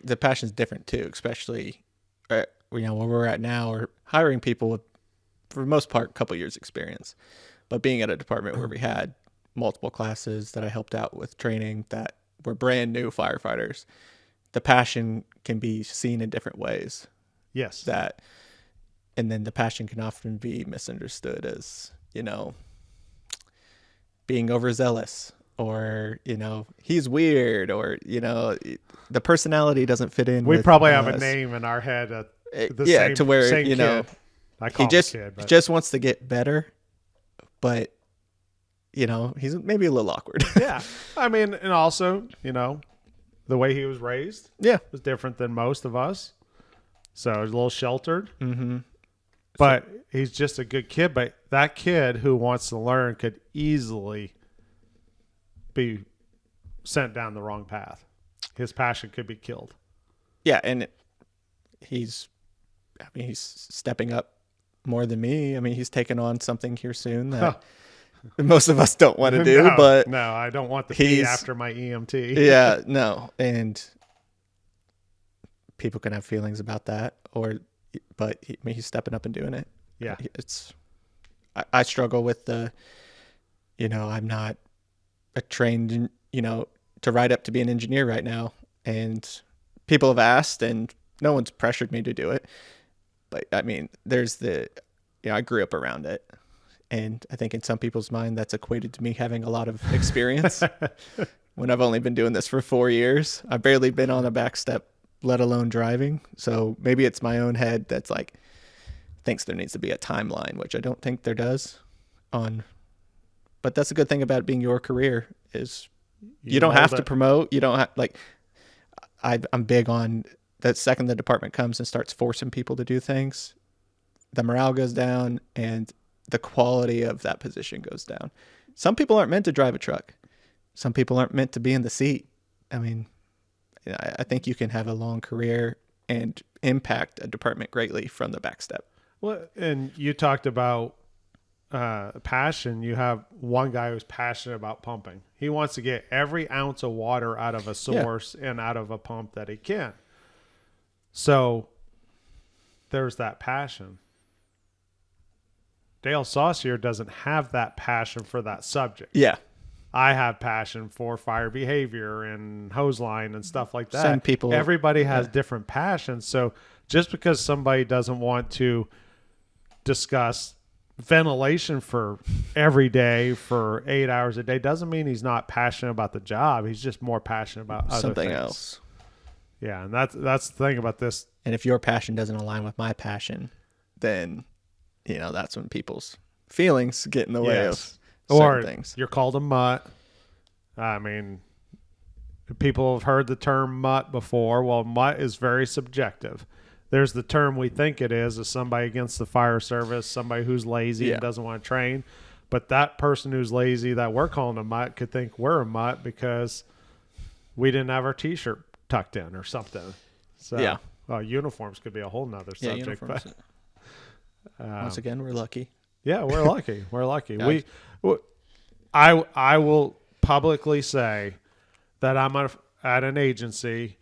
the passion's different too, especially where we're at now. We're hiring people with, for the most part, a couple years experience, but being at a department where we had multiple classes that I helped out with training that were brand new firefighters, the passion can be seen in different ways. Yes. And then the passion can often be misunderstood as, being overzealous, or, he's weird, or, the personality doesn't fit in. We probably have a name in our head. To where, same kid. I call he just, him a kid, but just wants to get better, but, he's maybe a little awkward. Yeah. I mean, and also, the way he was raised was different than most of us. So he's a little sheltered. Mm-hmm. But he's just a good kid. But that kid who wants to learn could easily be sent down the wrong path. His passion could be killed. Yeah, and he's stepping up more than me. I mean, he's taking on something here soon that most of us don't want to do. No, I don't want to be after my EMT. Yeah, no. And people can have feelings about that, but he's stepping up and doing it. Yeah. I struggle with I'm not a trained, to ride up to be an engineer right now. And people have asked, and no one's pressured me to do it. But I mean, there's I grew up around it. And I think in some people's mind, that's equated to me having a lot of experience when I've only been doing this for 4 years. I've barely been on a back step, let alone driving. So maybe it's my own head that's like, thinks there needs to be a timeline, which I don't think there does but that's a good thing about being your career is you don't have to promote. You don't have, I'm big on that. Second the department comes and starts forcing people to do things, the morale goes down and the quality of that position goes down. Some people aren't meant to drive a truck. Some people aren't meant to be in the seat. I mean, I think you can have a long career and impact a department greatly from the back step. Well, and you talked about passion. You have one guy who's passionate about pumping. He wants to get every ounce of water out of a source and out of a pump that he can. So there's that passion. Dale Saucier doesn't have that passion for that subject. Yeah. I have passion for fire behavior and hose line and stuff like that. Some people, everybody has different passions. So just because somebody doesn't want to discuss ventilation for every day for 8 hours a day doesn't mean he's not passionate about the job. He's just more passionate about other something things. Else. Yeah, and that's the thing about this. And if your passion doesn't align with my passion, then that's when people's feelings get in the way of certain things. You're called a mutt. I mean, people have heard the term mutt before. Well, mutt is very subjective. there's the term we think it is somebody against the fire service, somebody who's lazy and doesn't want to train. But that person who's lazy that we're calling a mutt could think we're a mutt because we didn't have our T-shirt tucked in or something. So uniforms could be a whole nother subject. But, once again, we're lucky. Yeah, we're lucky. We're lucky. I will publicly say that I'm at an agency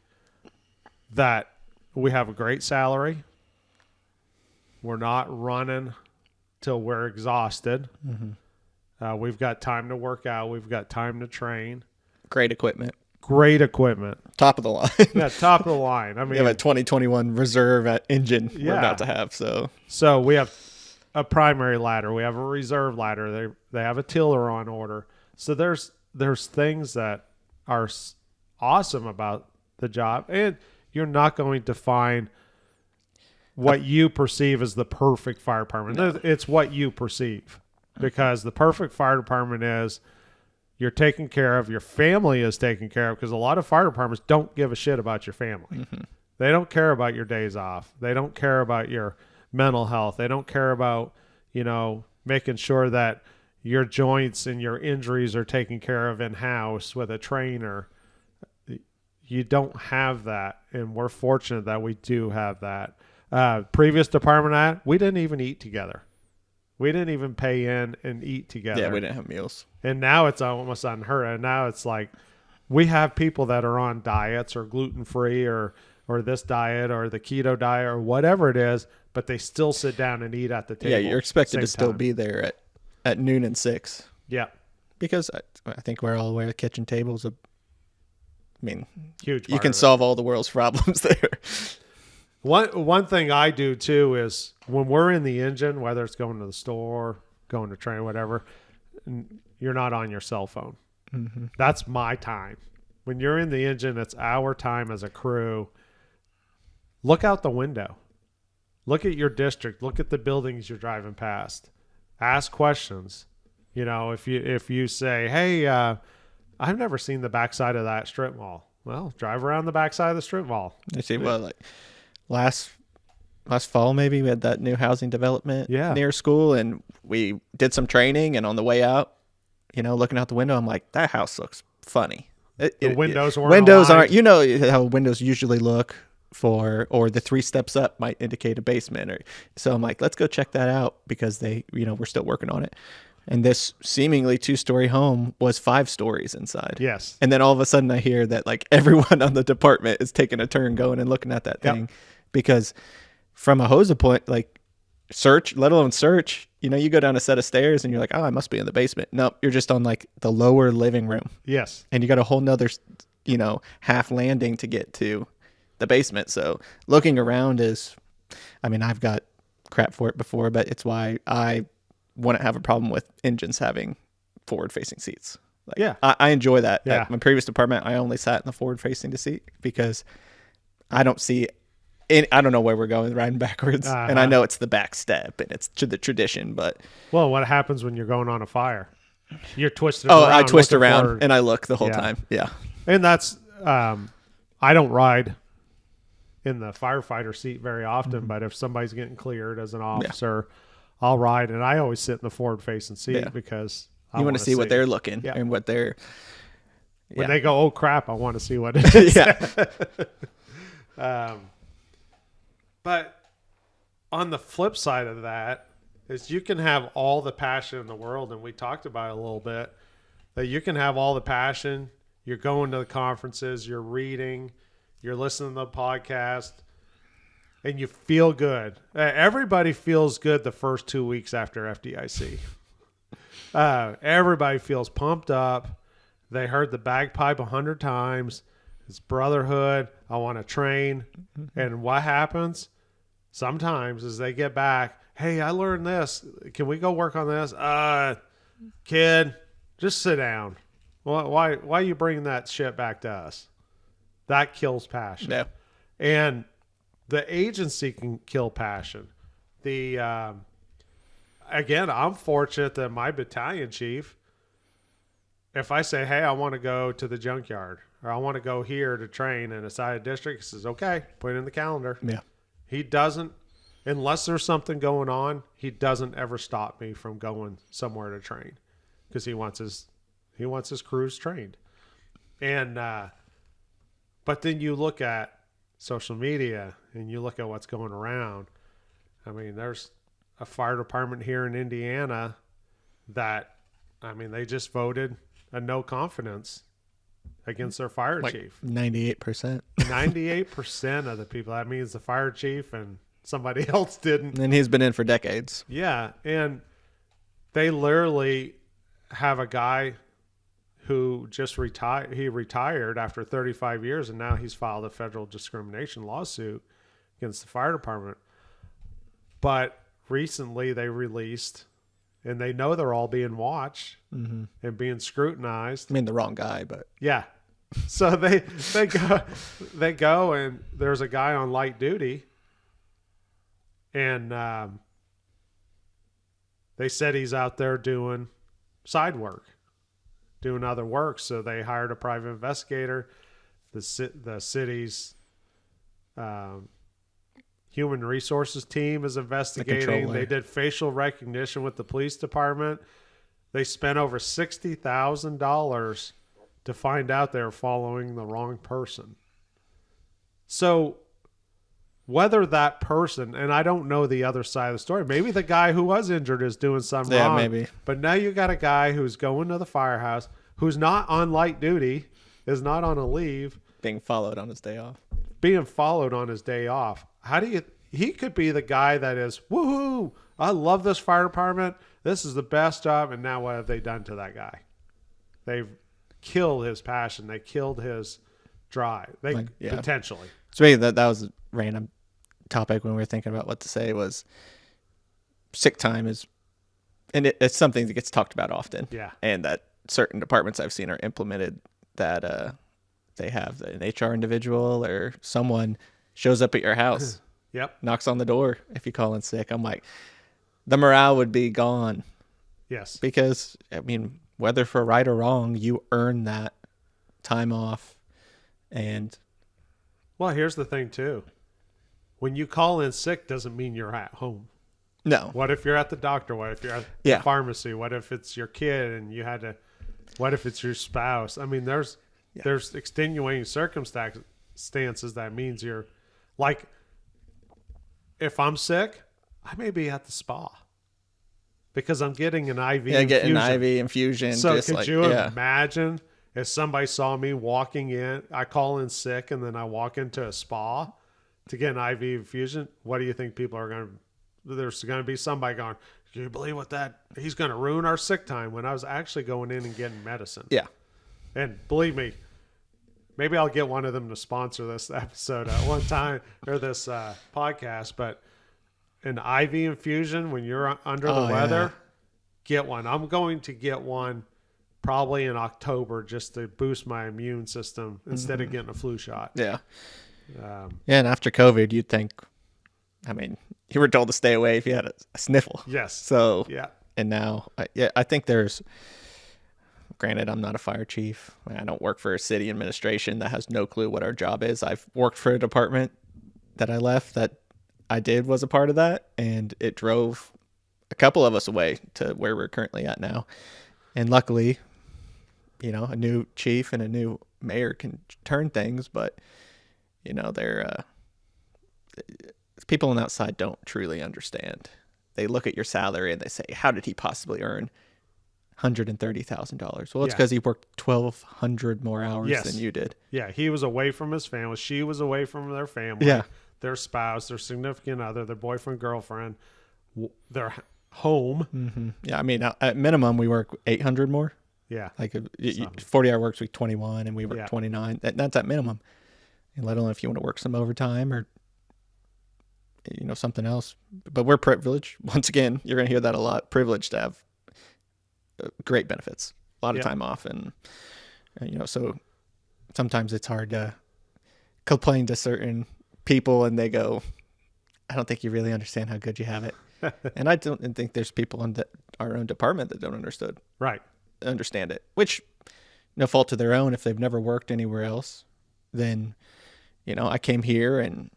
that we have a great salary. We're not running till we're exhausted. Mm-hmm. We've got time to work out. We've got time to train. Great equipment. Top of the line. Yeah, top of the line. I mean, we have a 2021 reserve engine we're about to have. So we have a primary ladder. We have a reserve ladder. They have a tiller on order. So there's things that are awesome about the job, and you're not going to find what you perceive as the perfect fire department. No. It's what you perceive, because the perfect fire department is you're taken care of, your family is taken care of, because a lot of fire departments don't give a shit about your family. Mm-hmm. They don't care about your days off. They don't care about your mental health. They don't care about, making sure that your joints and your injuries are taken care of in-house with a trainer. You don't have that, and we're fortunate that we do have that. Previous department we didn't even eat together. We didn't even pay in and eat together. Yeah, we didn't have meals. And now it's almost unheard of. Now it's like we have people that are on diets or gluten-free or this diet or the keto diet or whatever it is, but they still sit down and eat at the table. Yeah, you're expected to still be there at noon and 6. Yeah. Because I think we're all aware the kitchen table's huge. You can solve all the world's problems there. One thing I do too is when we're in the engine, whether it's going to the store, going to train, whatever, you're not on your cell phone. Mm-hmm. That's my time. When you're in the engine, it's our time as a crew. Look out the window. Look at your district. Look at the buildings you're driving past. Ask questions. If you say, hey, I've never seen the backside of that strip mall. Well, drive around the backside of the strip mall. I see. Well, like last fall, maybe we had that new housing development near school, and we did some training. And on the way out, looking out the window, I'm like, that house looks funny. The windows aren't. You know how windows usually look or the 3 steps up might indicate a basement. So I'm like, let's go check that out because we're still working on it. And this seemingly 2-story home was 5 stories inside. Yes. And then all of a sudden I hear that like everyone on the department is taking a turn going and looking at that thing because from a hose point, like search, let alone search, you go down a set of stairs and you're like, oh, I must be in the basement. Nope. You're just on like the lower living room. Yes. And you got a whole nother, half landing to get to the basement. So looking around I've got crap for it before, but it's why I wouldn't have a problem with engines having forward-facing seats. I enjoy that. Yeah. At my previous department, I only sat in the forward-facing seat because I don't see I don't know where we're going riding backwards, and I know it's the back step and it's to the tradition. But what happens when you're going on a fire? You're twisted. I twist around and I look the whole time. Yeah, and that's I don't ride in the firefighter seat very often, but if somebody's getting cleared as an officer, I'll ride, and I always sit in the forward-facing seat because I want to see what they're looking and what they're. When they go, oh crap! I want to see what it is. But on the flip side of that is you can have all the passion in the world, and we talked about it a little bit. That you can have all the passion. You're going to the conferences. You're reading. You're listening to the podcast. And you feel good. Everybody feels good the first 2 weeks after FDIC. Everybody feels pumped up. They heard the bagpipe 100 times. It's brotherhood. I want to train. And what happens? Sometimes as they get back, hey, I learned this. Can we go work on this? Kid, just sit down. Why are you bringing that shit back to us? That kills passion. Yeah. And the agency can kill passion. Again, I'm fortunate that my battalion chief, if I say, hey, I want to go to the junkyard or I want to go here to train in a side district, he says, okay, put it in the calendar. Yeah. He doesn't, unless there's something going on, he doesn't ever stop me from going somewhere to train because he wants his crews trained. And but then you look at social media and you look at what's going around. I mean, there's a fire department here in Indiana that, I mean, they just voted a no confidence against their fire chief. 98%. 98% of the people. That means the fire chief and somebody else didn't. And he's been in for decades. Yeah. And they literally have a guy who just retired. He retired after 35 years, and now he's filed a federal discrimination lawsuit against the fire department. But recently they released, and they know they're all being watched and being scrutinized. I mean, the wrong guy, but yeah. So they go and there's a guy on light duty, and they said he's out there doing side work, doing other work. So they hired a private investigator. The city's human resources team is investigating. They did facial recognition with the police department. They spent over $60,000 to find out they were following the wrong person. So whether that person, and I don't know the other side of the story, maybe the guy who was injured is doing something wrong. Maybe. But now you got a guy who's going to the firehouse, who's not on light duty, is not on a leave. being followed on his day off. He could be the guy that is, woohoo, I love this fire department. This is the best job. And now what have they done to that guy? They've killed his passion. They killed his drive. Potentially. So maybe that was a random topic when we were thinking about what to say was sick time is, and it's something that gets talked about often. Yeah. And that certain departments I've seen are implemented that they have an HR individual or someone shows up at your house. Yep. Knocks on the door if you call in sick. I'm like, the morale would be gone. Yes. Because, I mean, whether for right or wrong, you earn that time off. And well, here's the thing too. When you call in sick doesn't mean you're at home. no. What if you're at the doctor? What if you're at the pharmacy? What if it's your kid and you had to, what if it's your spouse? I mean, there's extenuating circumstances that means you're like, if I'm sick, I may be at the spa because I'm getting an IV infusion. Get an IV infusion. So could you imagine if somebody saw me walking in, I call in sick and then I walk into a spa to get an IV infusion? What do you think people are going to, there's going to be somebody going, can you believe what that, he's going to ruin our sick time when I was actually going in and getting medicine. Yeah. And believe me, maybe I'll get one of them to sponsor this episode at one time or this podcast, but an IV infusion when you're under the weather, get one. I'm going to get one probably in October just to boost my immune system instead of getting a flu shot. Yeah. And after COVID, you'd think, I mean, you were told to stay away if you had a sniffle. Yes. So, yeah. And now, I think there's, granted, I'm not a fire chief. I don't work for a city administration that has no clue what our job is. I've worked for a department that I left that I did was a part of that, and it drove a couple of us away to where we're currently at now. And luckily, a new chief and a new mayor can turn things, but they're people on the outside don't truly understand. They look at your salary and they say, how did he possibly earn $130,000? Well, it's because he worked 1,200 more hours than you did. Yeah, he was away from his family. She was away from their family, their spouse, their significant other, their boyfriend, girlfriend, their home. Mm-hmm. Yeah, I mean, at minimum, we work 800 more. Yeah. Like 40-hour works week 21, and we work 29. That's at minimum. And let alone if you want to work some overtime or something else. But we're privileged. Once again, you're going to hear that a lot. Privileged to have great benefits, a lot of time off, and so sometimes it's hard to complain to certain people, and they go, "I don't think you really understand how good you have it." And I don't think there's people in our own department that don't understand it. Which, no fault of their own. If they've never worked anywhere else, then I came here and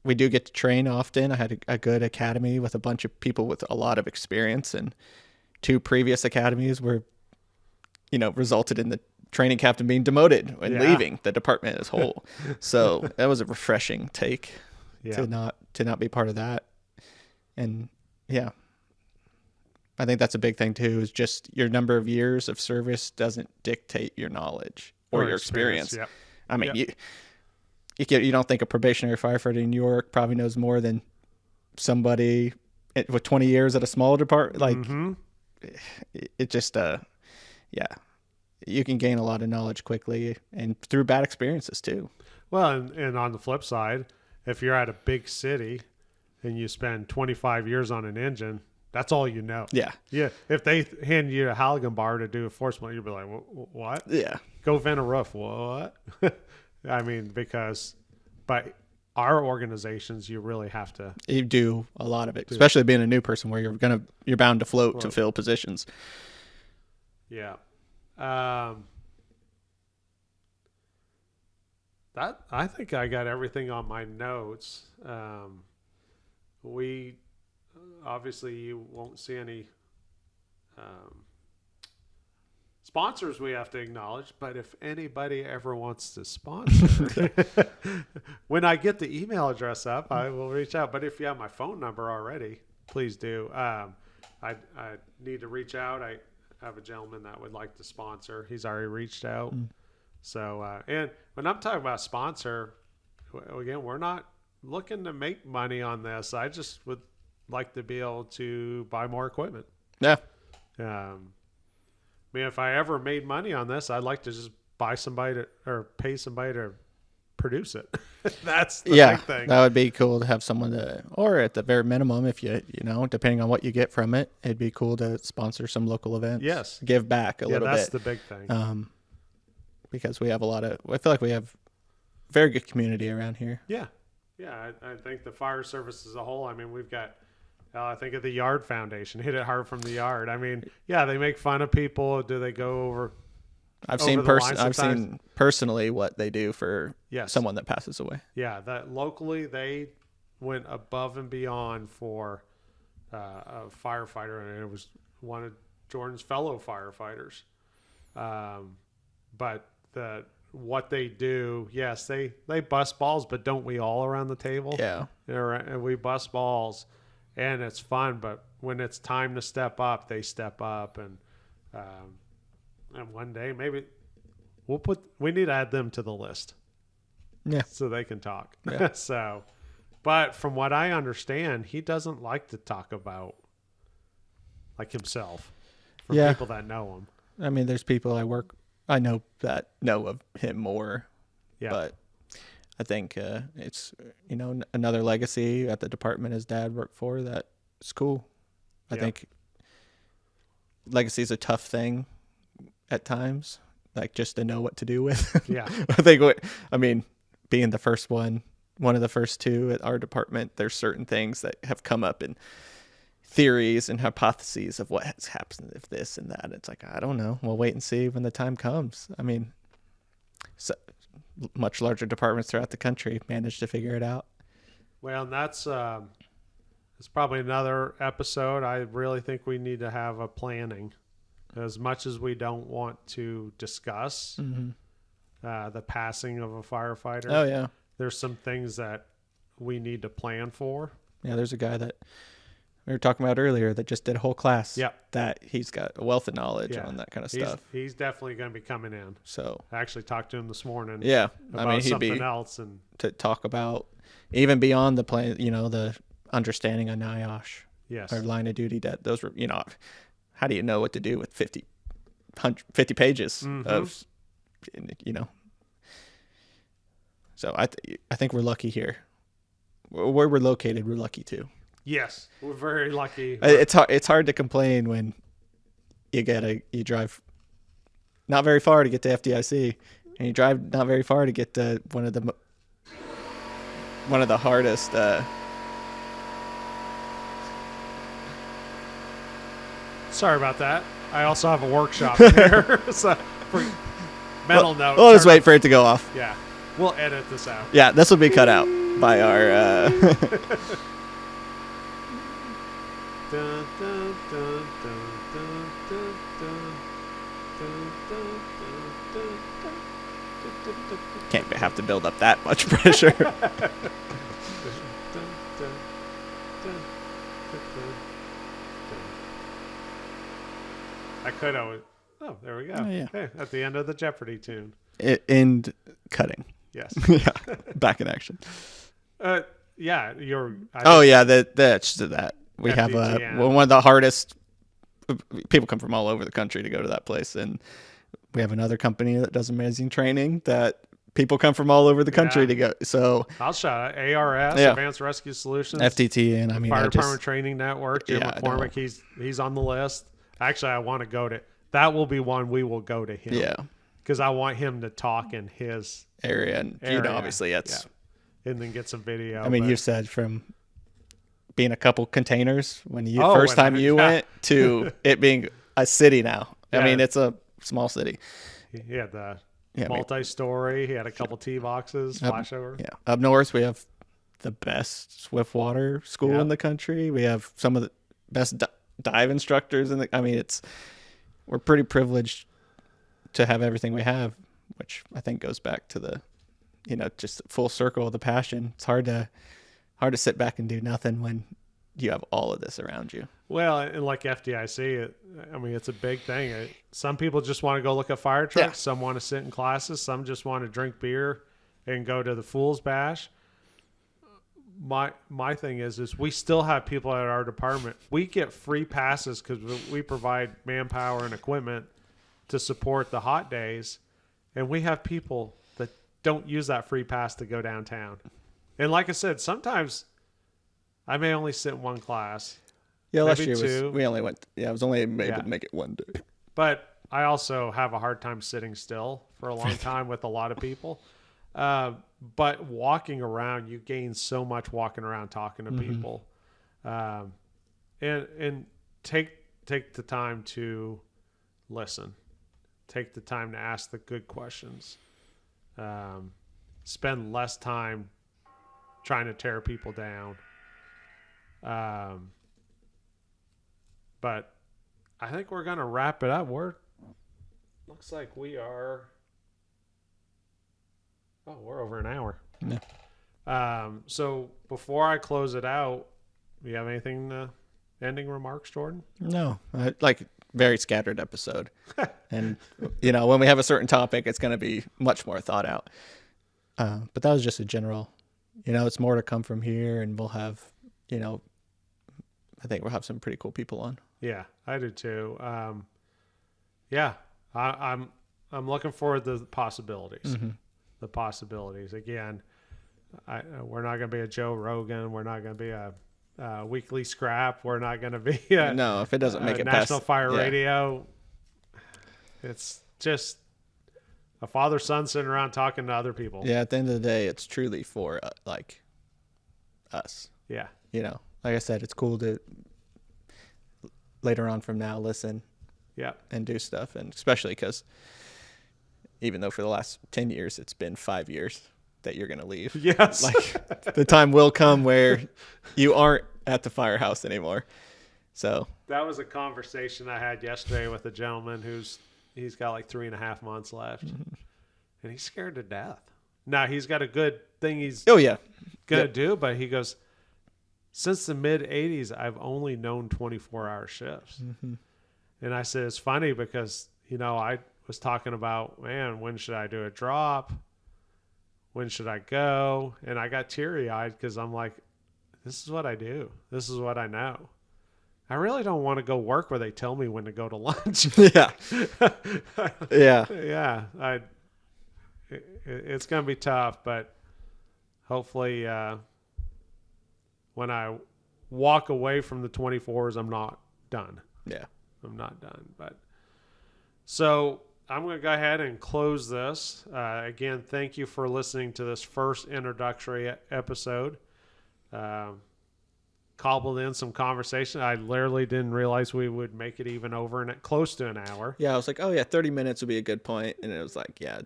we do get to train often. I had a good academy with a bunch of people with a lot of experience, and 2 previous academies were, resulted in the training captain being demoted and leaving the department as whole. So that was a refreshing take to not be part of that. And yeah, I think that's a big thing too, is just your number of years of service doesn't dictate your knowledge or your experience. Yep. I mean, you don't think a probationary firefighter in New York probably knows more than somebody with 20 years at a smaller department. Like it just, you can gain a lot of knowledge quickly and through bad experiences too. Well, and on the flip side, if you're at a big city and you spend 25 years on an engine, that's all you know. Yeah. Yeah. If they hand you a Halligan bar to do a force multi, you'll be like, what? Yeah. Go vent a roof. What? I mean, but our organizations, you really have to. You do a lot of it, especially being a new person where you're bound to float to fill positions. Yeah. That I think I got everything on my notes. We obviously you won't see any sponsors we have to acknowledge, but if anybody ever wants to sponsor, when I get the email address up, I will reach out. But if you have my phone number already, please do. I need to reach out. I have a gentleman that would like to sponsor. He's already reached out. So, and when I'm talking about sponsor, again, we're not looking to make money on this. I just would like to be able to buy more equipment. Yeah. I mean, if I ever made money on this, I'd like to just buy somebody or pay somebody to produce it. That's the big thing. That would be cool to have someone or at the very minimum, if depending on what you get from it, it'd be cool to sponsor some local events. Yes. Give back a little bit. That's the big thing. Because we have I feel like we have very good community around here. Yeah. Yeah. I think the fire service as a whole, I mean, we've got, I think of the Yard Foundation, Hit It Hard from the Yard. I mean, they make fun of people. Do they go over? I've seen personally what they do for someone that passes away. Yeah, that locally they went above and beyond for a firefighter, and it was one of Jordan's fellow firefighters. But what they do, yes, they bust balls, but don't we all around the table? Yeah, and we bust balls, and it's fun. But when it's time to step up, they step up, and one day maybe we need to add them to the list. Yeah. So they can talk. Yeah. But from what I understand, he doesn't like to talk about like himself from people that know him. I mean, there's people I know that know of him more. Yeah. But I think it's, another legacy at the department his dad worked for. That's cool. I think legacy is a tough thing at times, like just to know what to do with. Yeah. Being the first one of the first 2 at our department, there's certain things that have come up in theories and hypotheses of what has happened if this and that. It's like, I don't know. We'll wait and see when the time comes. I mean, so much larger departments throughout the country managed to figure it out. Well, and that's it's probably another episode. I really think we need to have a planning. As much as we don't want to discuss the passing of a firefighter. Oh, yeah. There's some things that we need to plan for. Yeah, there's a guy that we were talking about earlier that just did a whole class. Yep. That he's got a wealth of knowledge on that kind of stuff. He's definitely going to be coming in. So I actually talked to him this morning. Yeah. About he'd something be else. And to talk about even beyond the plan, the understanding of NIOSH. Yes. Or line of duty debt. Those were, how do you know what to do with 50 pages of, So I think we're lucky here. Where we're located, we're lucky too. Yes, we're very lucky. It's hard to complain when you drive not very far to get to FDIC, and you drive not very far to get to one of the hardest. Sorry about that. I also have a workshop here. So for mental note. We'll just wait for it to go off. Yeah. We'll edit this out. Yeah, this will be cut out by our. Dun, dun, dun, dun, dun, dun, dun, dun, dun, dun. Can't have to build up that much pressure. I could always. Oh, there we go. Oh, yeah. Hey, at the end of the Jeopardy tune. And cutting. Yes. Yeah, back in action. Yeah, That's that. We have FDTM. one of the hardest. People come from all over the country to go to that place, and we have another company that does amazing training that people come from all over the country to go. So I'll shout out ARS, Yeah. Advanced Rescue Solutions, FTT, and I mean, Fire Department Training Network, Jim Yeah, I know. McCormick. He's on the list. Actually, I want to go to. That will be one we will go to him. yeah, Because I want him to talk in his area, and you know, area. obviously it's. Yeah. And then get some video. I mean, but- you said from being a couple containers when you Oh, first when time I- you yeah. went to it being a city now. I Yeah. mean, it's a small city. He had the Yeah, I mean, multi-story. He had a couple tee boxes, flashover. yeah. Up north, we have the best Swiftwater school Yeah. in the country. We have some of the best dive instructors in the. I mean, we're pretty privileged to have everything we have, which I think goes back to the, just full circle of the passion. It's hard to sit back and do nothing when you have all of this around you. Well, and like FDIC, I mean, it's a big thing. Some people just want to go look at fire trucks. Yeah. Some want to sit in classes. Some just want to drink beer and go to the Fool's Bash. My thing is we still have people at our department. We get free passes because we provide manpower and equipment to support the hot days. And we have people that don't use that free pass to go downtown. And like I said, sometimes I may only sit in one class. Yeah, last Maybe year two. we only went. Yeah, I was only able Yeah. to make it one day. But I also have a hard time sitting still for a long time with a lot of people. But walking around, you gain so much walking around, talking to people, and take the time to listen. Take the time to ask the good questions. Spend less time trying to tear people down. But I think we're going to wrap it up. Looks like we are. Oh, we're over an hour. Yeah. So before I close it out, do you have anything, ending remarks, Jordan? No, very scattered episode, and when we have a certain topic, it's going to be much more thought out. But that was just a general. It's more to come from here, and we'll have, I think we'll have some pretty cool people on. Yeah, I do too. Yeah, I'm looking forward to the possibilities. The possibilities. Again, we're not going to be a Joe Rogan. We're not going to be a Weekly Scrap. We're not going to be No, if it doesn't make it National past Fire yeah. Radio. It's just a father-son sitting around talking to other people. Yeah, at the end of the day, it's truly for us. Yeah. Like I said, it's cool to later on from now listen Yeah. and do stuff, and especially because even though for the last 10 years it's been 5 years that you're going to leave. Yes. Like the time will come where you aren't at the Firehouse anymore. So that was a conversation I had yesterday with a gentleman he's got like 3.5 months left, and he's scared to death. Now he's got a good thing he's yeah. gonna do, but he goes, since the mid 80s, I've only known 24-hour shifts. And I said, it's funny because, I was talking about, man, when should I do a drop? When should I go? And I got teary-eyed because I'm like, this is what I do. This is what I know. I really don't want to go work where they tell me when to go to lunch. Yeah. Yeah. Yeah. It's going to be tough, but hopefully when I walk away from the 24s, I'm not done. Yeah. I'm not done. But so I'm going to go ahead and close this. Again, thank you for listening to this first introductory episode. Cobbled in some conversation. I literally didn't realize we would make it even over close to an hour. Yeah. I was like, oh yeah, 30 minutes would be a good point. And it was like, yeah,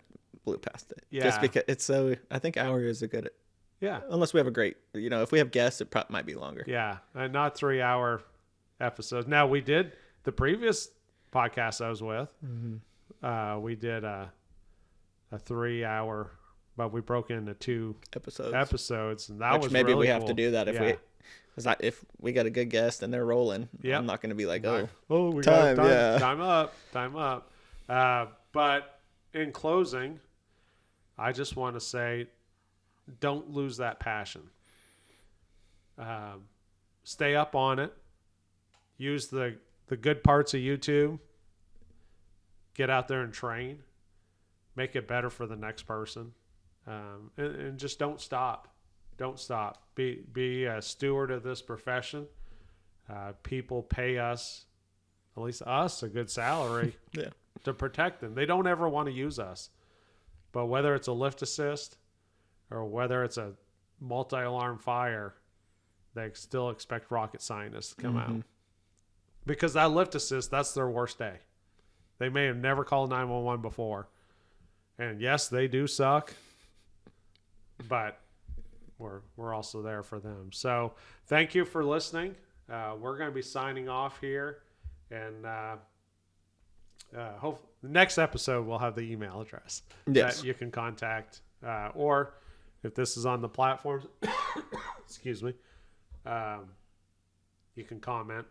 blew past it. Yeah. Just because it's so, I think hour is a good, Yeah. unless we have a great, if we have guests, it might be longer. Yeah. And not 3-hour episodes. Now, we did the previous podcast I was with, we did a 3-hour, but we broke into 2 episodes, and that Which was maybe really we have cool. to do that if we got a good guest and they're rolling. Yep. I'm not going to be like, we time, got time up. But in closing, I just want to say, don't lose that passion. Stay up on it. Use the good parts of YouTube. Get out there and train. Make it better for the next person. And just don't stop. Don't stop. Be a steward of this profession. People pay us, at least us, a good salary to protect them. They don't ever want to use us. But whether it's a lift assist or whether it's a multi-alarm fire, they still expect rocket scientists to come out. Because that lift assist, that's their worst day. They may have never called 911 before. And yes, they do suck. But we're also there for them. So thank you for listening. We're going to be signing off here. And hope the next episode we'll have the email address that you can contact. Or if this is on the platforms, excuse me, you can comment.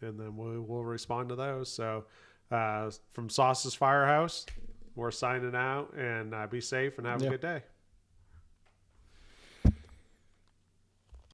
And then we'll respond to those. So from Sauce's Firehouse, we're signing out, and be safe and have a good day.